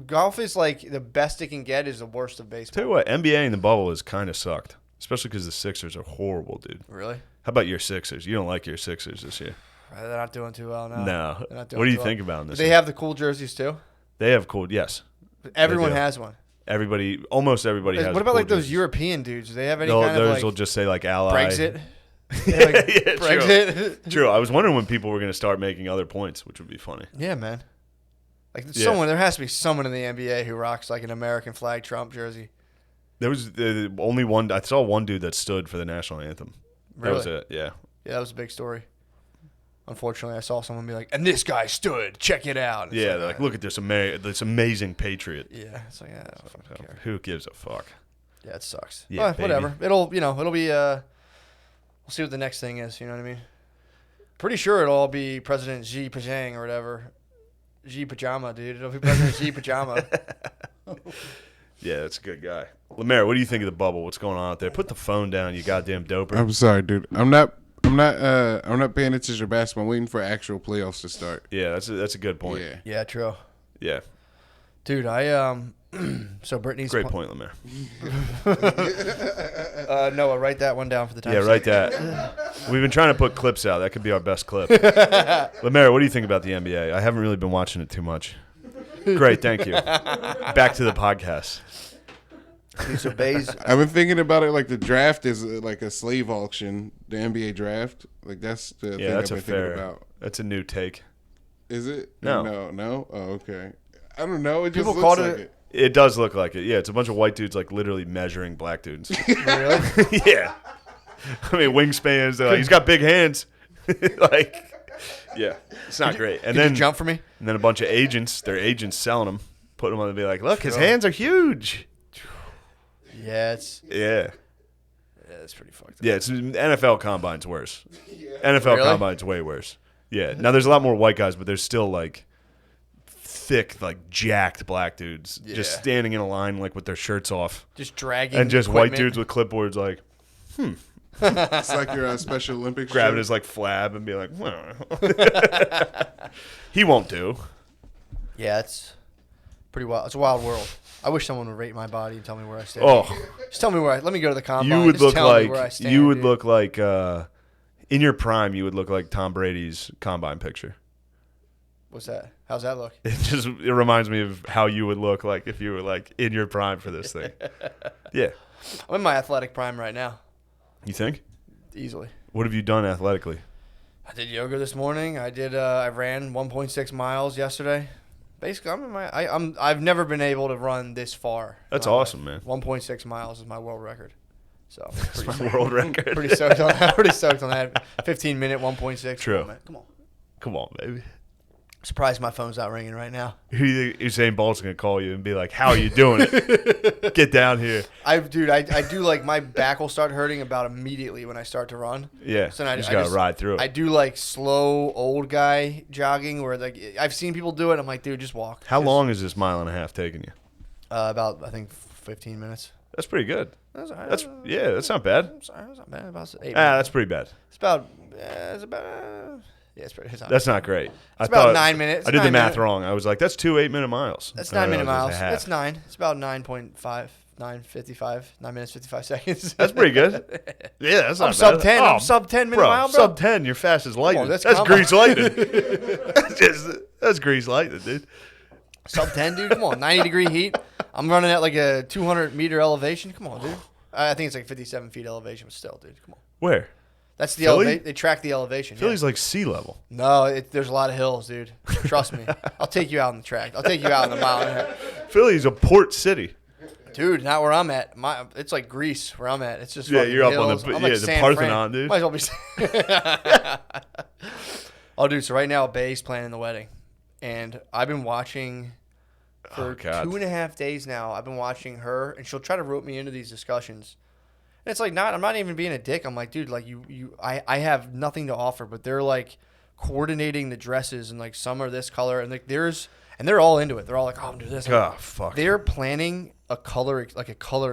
Golf is like the best it can get. Is the worst of baseball. Tell you what, NBA in the bubble has kind of sucked, especially because the Sixers are horrible, dude. Really? How about your Sixers? You don't like your Sixers this year? They're not doing too well now. No. They're not doing What do you too think well. about them this They year? have the cool jerseys too. They have cool. Yes, Everyone do. has one. everybody, almost everybody has. What about cool like those jerseys. European dudes? Do they have any Those kind of like will just say like ally. Brexit? They have, like, Yeah, true. Brexit. True. I was wondering when people were going to start making other points, which would be funny. Yeah, man. Like Yeah. there has to be someone in the NBA who rocks like an American flag Trump jersey. There was only one. I saw one dude that stood for the national anthem. That was Really? it. Yeah. Yeah, that was a big story. Unfortunately, I saw someone be like, "And this guy stood. Check it out." And it's Yeah. They're like, look at this amazing patriot. Yeah, it's like, I don't fucking care. Who gives a fuck? Yeah, it sucks. Yeah, But whatever. It'll be. We'll see what the next thing is. You know what I mean? Pretty sure it'll all be President Xi Jinping or whatever. Xi Pajama, dude. It'll be President Xi Pajama. Yeah, that's a good guy. Lemaire, what do you think of the bubble? What's going on out there? Put the phone down, you goddamn doper. I'm sorry, dude. I'm not paying attention to basketball. I'm waiting for actual playoffs to start. Yeah, that's a good point. Yeah. Yeah, true. Yeah. Dude, so Brittany's Great point, Lemaire. Noah, write that one down for the time. Yeah, write that. We've been trying to put clips out. That could be our best clip. Lemaire, what do you think about the NBA? I haven't really been watching it too much. Great, thank you. Back to the podcast. Lisa Bays. I've been thinking about it like the draft is like a slave auction, the NBA draft. Like that's the thing That's I've a been thinking about. That's a new take. Is it? No. No. Oh, okay. I don't know. It just People looks called like it- it. It does look like it. Yeah, it's a bunch of white dudes like literally measuring black dudes. Really? Yeah. I mean, wingspans. They're like, he's got big hands. Like, yeah, it's not great. And Could then you jump for me? And then a bunch of agents. Their agents selling them, putting them on and be like, look, his Sure. hands are huge. Yeah, it's Pretty fucked up. Yeah, it's NFL Combine's worse. NFL Really? Combine's way worse. Yeah. Now there's a lot more white guys, but there's still like thick, like jacked black dudes just Yeah. standing in a line like with their shirts off, Just dragging and just white equipment. dudes with clipboards like It's like your Special Olympics. grabbing shirt. his like flab and be like, well. He won't do. Yeah, it's pretty wild. It's a wild world. I wish someone would rate my body and tell me where I stand. Oh, Just tell me where let me go to the combine. you would Just look tell me where I like stand, you would dude. look like in your prime. You would look like Tom Brady's combine picture. What's that? How's that look? It reminds me of how you would look like if you were like in your prime for this thing. Yeah. I'm in my athletic prime right now. You think? Easily. What have you done athletically? I did yoga this morning. I ran 1.6 miles yesterday. Basically, I've never been able to run this far. That's in my awesome, life. man. 1.6 miles is my world record. So It's my world record. pretty stoked on that. Pretty stoked on that. 15-minute 1.6. True. Come on, man. Come on. Come on, baby. Surprised my phone's not ringing right now. Who do you think Usain Bolt's gonna call you and be like, "How are you doing it? Get down here." I do like my back will start hurting about immediately when I start to run. Yeah. So then you just gotta ride through it. I do like slow old guy jogging where like I've seen people do it. I'm like, dude, just walk. How long is this mile and a half taking you? About I think 15 minutes. That's pretty good. That's all right. That's that's not bad. That's not bad. About 8 minutes. That's pretty bad. It's about yeah, it's pretty. That's not great. I about thought 9 minutes. I did the 9 math minute. wrong. I was like, that's 2 8-minute miles. That's And I 9 minute realized miles. it's a half. That's 9. It's about 9.5, 9:55, 9 minutes 55 seconds. That's pretty good. Yeah, that's not I'm sub bad. 10. Oh, I'm sub 10 minute bro, mile, bro. sub 10. You're fast as lightning. that's That's combine. grease lightning. That's grease lightning, dude. Sub 10, dude. Come on, 90-degree heat. I'm running at like a 200-meter elevation. Come on, dude. I think it's like 57 feet elevation, but still, dude. Come on. Where? That's the Philly? elevation. They track the elevation. Yeah. Philly's like sea level. No, there's a lot of hills, dude. Trust me. I'll take you out on the track. I'll take you out on the mountain. Philly's a port city. Dude, not where I'm at. It's like Greece where I'm at. It's just Yeah, fucking you're up on hills. the- I'm yeah, like the San Parthenon, Fran. dude. Might as well be. Oh, dude. So right now, Bay's planning the wedding, and I've been watching for Oh, God. 2.5 days now. I've been watching her, and she'll try to rope me into these discussions. And it's like I'm not even being a dick. I'm like, dude, like I have nothing to offer, but they're like coordinating the dresses and like some are this color and like and they're all into it. They're all like, oh, I'm doing this. Oh, fuck. They're planning a color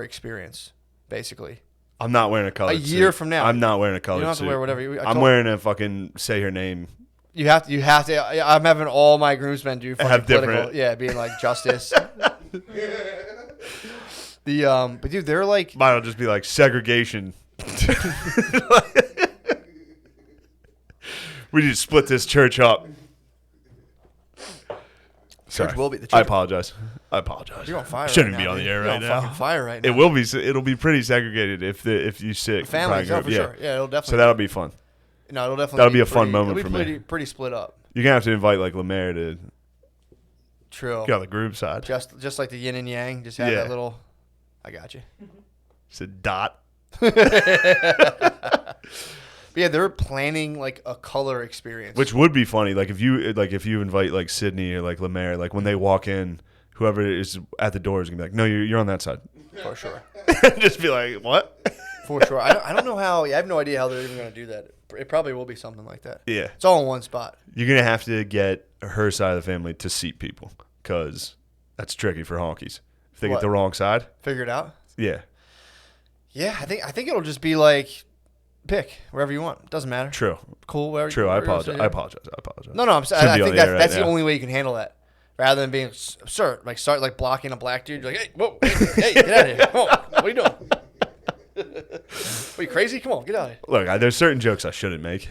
experience, basically. I'm not wearing a colored A year suit. from now. I'm not wearing a colored You don't have suit. to wear whatever I'm wearing a fucking say her name. You have to. I'm having all my groomsmen do fucking Have political. different- Yeah, being like justice. But dude, they're like. Mine'll just be like segregation. We need to split this church up. Sorry. will be- the I church- apologize. I apologize. You're on fire. Shouldn't right be now, on the dude. air You're right on now. fucking fire right now. It will be. It'll be pretty segregated if you sit Families, private for group. sure. Yeah, it'll definitely. So that'll be fun. No, it'll definitely. that'll be a fun pretty- moment it'll for be me. pretty split up. You're gonna have to invite like Lemaire to True. get on the group side. Just like the yin and yang. Just have Yeah. that little. I got you. It's a dot. But yeah, they're planning like a color experience. Which would be funny, like if you invite like Sydney or like Lemaire, like when they walk in, whoever is at the door is gonna be like, no, you're on that side. for sure. Just be like, what? For sure. I don't know how. Yeah, I have no idea how they're even gonna do that. It probably will be something like that. Yeah, It's all in one spot. you're gonna have to get her side of the family to seat people because that's tricky for honkies. If they What? get the wrong side, Figure it out. yeah, Yeah, I think it'll just be like pick wherever you want. Doesn't matter. true, Cool. Wherever. true. I wherever you want to apologize. do. I apologize. No, I'm. Shouldn't I be on think the air right that's the now. only way you can handle that. Rather than being, sir, like start like blocking a black dude. You're like, hey, whoa, hey, get out of here. Come on, what are you doing? Are you crazy? Come on, get out of here. Look, there's certain jokes I shouldn't make,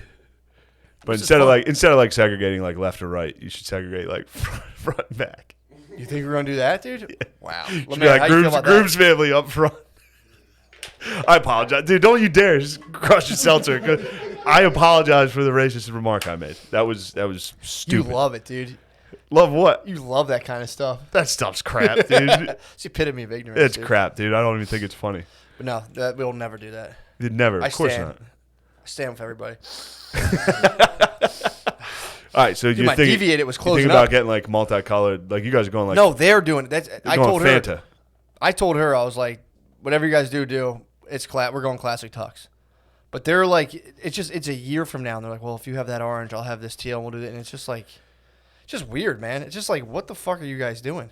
but This is instead fun. of like segregating like left or right, you should segregate like front and back. You think we're gonna do that, dude? Wow. Should be Lemaire, like how you feel about Groom's family up front. I apologize, dude. Don't you dare just crush your seltzer. 'Cause I apologize for the racist remark I made. That was that? stupid. You love it, dude. Love what? You love that kind of stuff. That stuff's crap, dude. It's the epitome of ignorance. It's dude. crap, dude. I don't even think it's funny. But no, we'll never do that. You'd never. I Of course stand. not. I stand with everybody. All right, so Dude, you my think Deviate was you closing think about up. getting like multicolored? Like you guys are going like No, they're doing it. That's you're I going told Fanta. her. I told her I was like, whatever you guys do. It's we're going classic tux. But they're like, it's a year from now, and they're like, well, if you have that orange, I'll have this teal, and we'll do that. And it's just like, it's just weird, man. It's just like, what the fuck are you guys doing?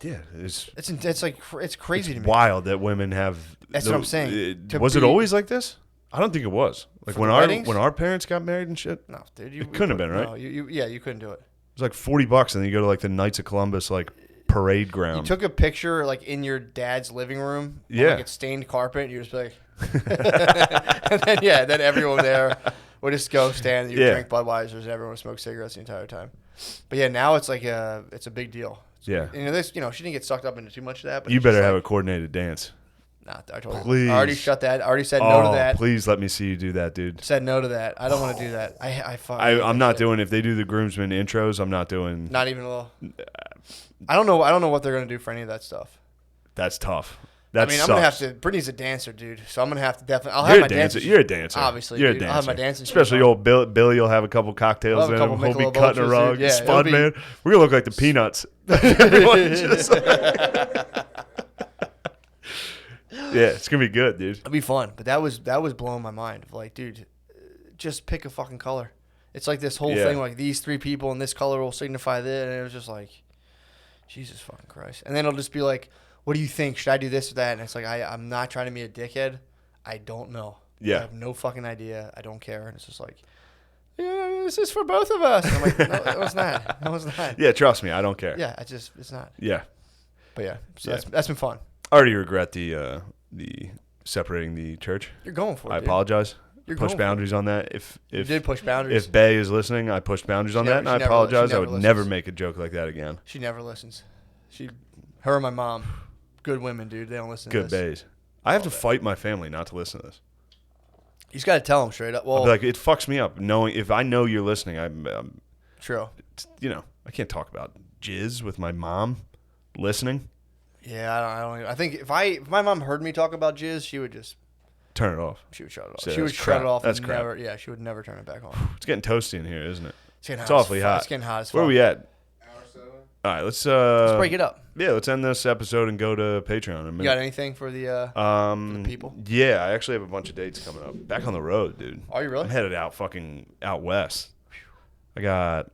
Yeah, it's It's crazy to me. wild that women have. That's what I'm saying. To Was it be- always like this? I don't think it was. Like For when the weddings? our parents got married and shit, it No, dude, It couldn't have been, right? No, you couldn't do it. was like $40, and then you go to like the Knights of Columbus like parade You ground. took a picture like in your dad's living room. On, Yeah. like it's stained carpet. And you're just like, and then everyone there would just go stand. You Yeah. drink Budweisers, and everyone would smoke cigarettes the entire time. But yeah, now it's like it's a big deal. Yeah. You know, she didn't get sucked up into too much of that. But You it's better just have a like, coordinated dance. Nah, I told her. Please. I already shut that. I already said no to that. Please let me see you do that, dude. Said no to that. I don't want to do that. I'm not doing. If they do the groomsmen intros, I'm not doing. Not even a little. I don't know what they're gonna do for any of that stuff. That's tough. That I mean, sucks. I'm gonna have to. Brittany's a dancer, dude. So I'm gonna have to definitely. I'll You're have a my dancer. dancing. You're a dancer. Obviously, you're dude. a dancer. I'll have my dancing. Especially shoes on. old Billy will have a couple cocktails I'll have in a him. couple He'll be Michelob cutting a Ultras, rug. dude. Yeah, it'll Spud be- man. We're gonna look like the Peanuts. Everyone just yeah, it's gonna be good, dude. It'd be fun, but that was blowing my mind. Like, dude, just pick a fucking color. It's like this whole Yeah. thing, like these three people and this color will signify this, and it was just like, Jesus fucking Christ. And then it'll just be like, what do you think? Should I do this or that? And it's like, I'm not trying to be a dickhead. I don't know. Yeah. I have no fucking idea. I don't care. And it's just like, yeah, this is for both of us. And I'm like, no, it's not. No, it's not. Yeah, trust me, I don't care. Yeah, it's not. Yeah. But yeah, so Yeah. that's been fun. I already regret the separating the church. You're going for it. I dude. apologize. You're Push going for it. boundaries on that. If You did push boundaries. if Bay is listening, I pushed boundaries on never- that, and she I never- apologize. she I never would never listens. make a joke like that again. She never listens. Her and my mom, good women, dude. They don't listen Good to this. Bays. I have to fight my family not to listen to this. You just got to tell them straight up. I'll Well, be like, it fucks me up knowing if I know you're listening. I'm true. I can't talk about jizz with my mom listening. Yeah, I don't. I think if my mom heard me talk about jizz, she would just Turn it off. shut it off. So She would that's shut crap. it off. That's and crap. never. Yeah, she would never turn it back on. It's getting toasty in here, isn't it? It's getting It's hot as awfully fuck. hot. It's getting hot as fuck. Where are we at? Hour 7. All right, let's break it up. Yeah, let's end this episode and go to Patreon in a You minute. got anything for the? for the people? Yeah, I actually have a bunch of dates coming up. Back on the road, dude. Are you really? I'm headed out west. I got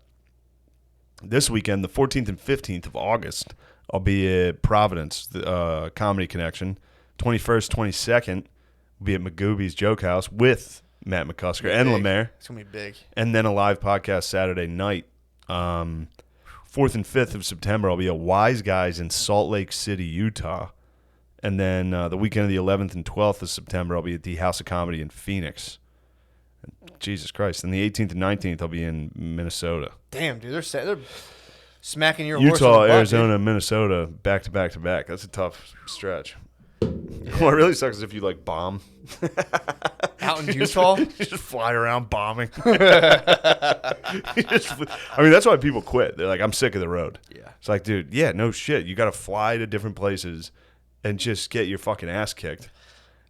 this weekend, the 14th and 15th of August. I'll be at Providence, the Comedy Connection. 21st, 22nd, will be at Magooby's Joke House with Matt McCusker and Big. Lemaire. It's gonna be big. And then a live podcast Saturday night. 4th and 5th of September, I'll be at Wise Guys in Salt Lake City, Utah. And then the weekend of the 11th and 12th of September, I'll be at the House of Comedy in Phoenix. Jesus Christ. And the 18th and 19th, I'll be in Minnesota. Damn, dude, they're smacking your horse in Utah, the butt, Arizona, Minnesota, back to back to back. That's a tough stretch. What really sucks is if you like bomb. dude. Out in Utah. You just fly around bombing. I mean, that's why people quit. They're like, I'm sick of the road. Yeah. It's like, dude, yeah, no shit. You got to fly to different places and just get your fucking ass kicked.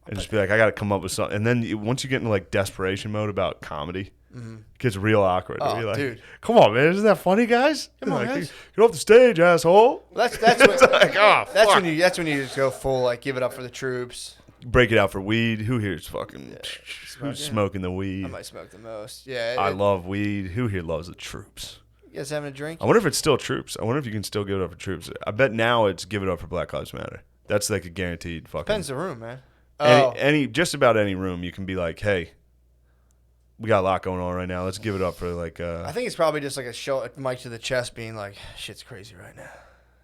And just be like, I got to come up with something. And then once you get into like desperation mode about comedy, it gets real awkward. Oh, You're like, dude. come on, man. Isn't that funny, guys? Come on, Like, guys. Get off the stage, asshole. That's when, Like, oh, that's fuck. when you just go full like give it up for the troops. Break it out for weed. Who here's fucking smoking. who's smoking the I weed? might smoke the most. Yeah. I love weed. Who here loves the troops? You guys having a drink? I wonder if it's still troops. I wonder if you can still give it up for troops. I bet now it's give it up for Black Lives Matter. That's like a guaranteed fucking. Depends the room, man. Oh, Any just about any room you can be like, hey, we got a lot going on right now. Let's give it up for like. I think it's probably just like a mic to the chest, being like, "Shit's crazy right now."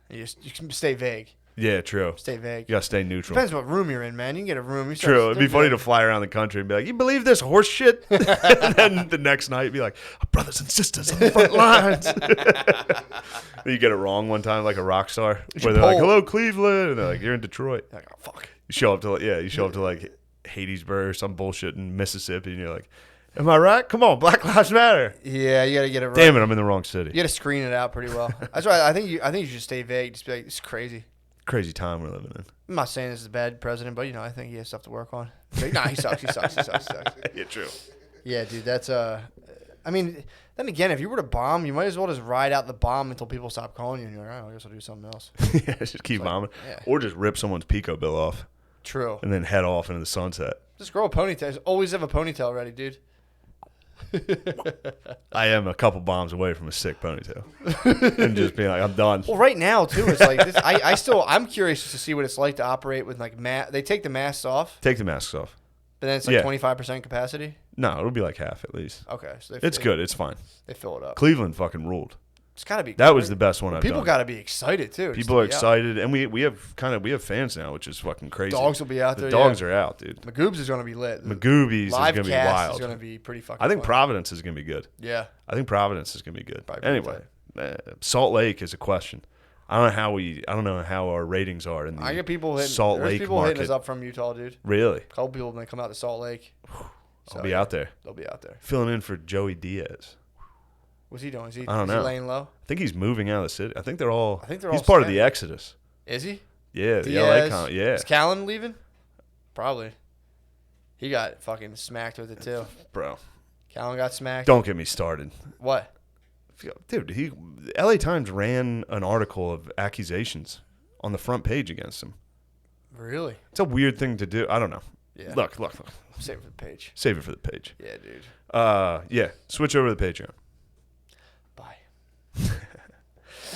You can stay vague. Yeah, true. Stay vague. You gotta stay neutral. Depends what room you're in, man. You can get a room. You True. It'd be funny to fly around the country and be like, "You believe this horse shit?" And then the next night, be like, "Our brothers and sisters on the front lines." You get it wrong one time, like a rock star, where they're like, "Hello, Cleveland," and they're like, "You're in Detroit." Like, oh, fuck. You show up to like Hattiesburg or some bullshit in Mississippi, and you're like, "Am I right? Come on, Black Lives Matter." Yeah, you gotta get it right. Damn it, I'm in the wrong city. You gotta screen it out pretty well. That's why I think you should stay vague. Just be like, it's crazy. Crazy time we're living in. I'm not saying this is a bad president, but I think he has stuff to work on. Like, nah, he sucks. He sucks. Yeah, true. Yeah, dude, that's I mean, then again, if you were to bomb, you might as well just ride out the bomb until people stop calling you, and you're like, oh, I guess I'll do something else. Yeah, just keep bombing, yeah. or just rip someone's PECO bill off, True. and then head off into the sunset. Just grow a ponytail. Always have a ponytail ready, dude. I am a couple bombs away from a sick ponytail, and just being like, I'm done. Well, right now too, it's like this, I'm curious to see what it's like to operate with like They take the masks off, Take the masks off. but then it's like 25% capacity. No, it'll be like half at least. Okay, so It's good. It's fine. They fill it up. Cleveland fucking ruled. It's gotta be. That was the best one I've People done. got to be excited too. just People to are be out. excited, and we have fans now, which is fucking crazy. Dogs will be out there. The dogs yeah. are out, dude. Magoobs is gonna be lit. Magooby's is Live gonna be cast wild. is gonna be pretty fucking. I think fun. Providence is gonna be good. Yeah. I think Providence is gonna be good. Probably Anyway, Salt Lake is a question. I don't know how our ratings are in the I get people hitting. Salt There's Lake people market. hitting us up from Utah, dude. Really? A couple people when they come out to Salt Lake. I'll be out there. They'll be out there. Filling in for Joey Diaz. What's he doing? Is he I don't know. laying low? I think he's moving out of the city. I think they're all. He's He's part of the Exodus. Is he? Yeah, the Diaz. LA yeah. Is Callan leaving? Probably. He got fucking smacked with it too. Bro, Callan got smacked. don't get me started. What? Dude, LA Times ran an article of accusations on the front page against him. Really? It's a weird thing to do. I don't know. Yeah. Look. Save it for the page. Save it for the page. Yeah, dude. Yeah. Switch over to the Patreon. Bye.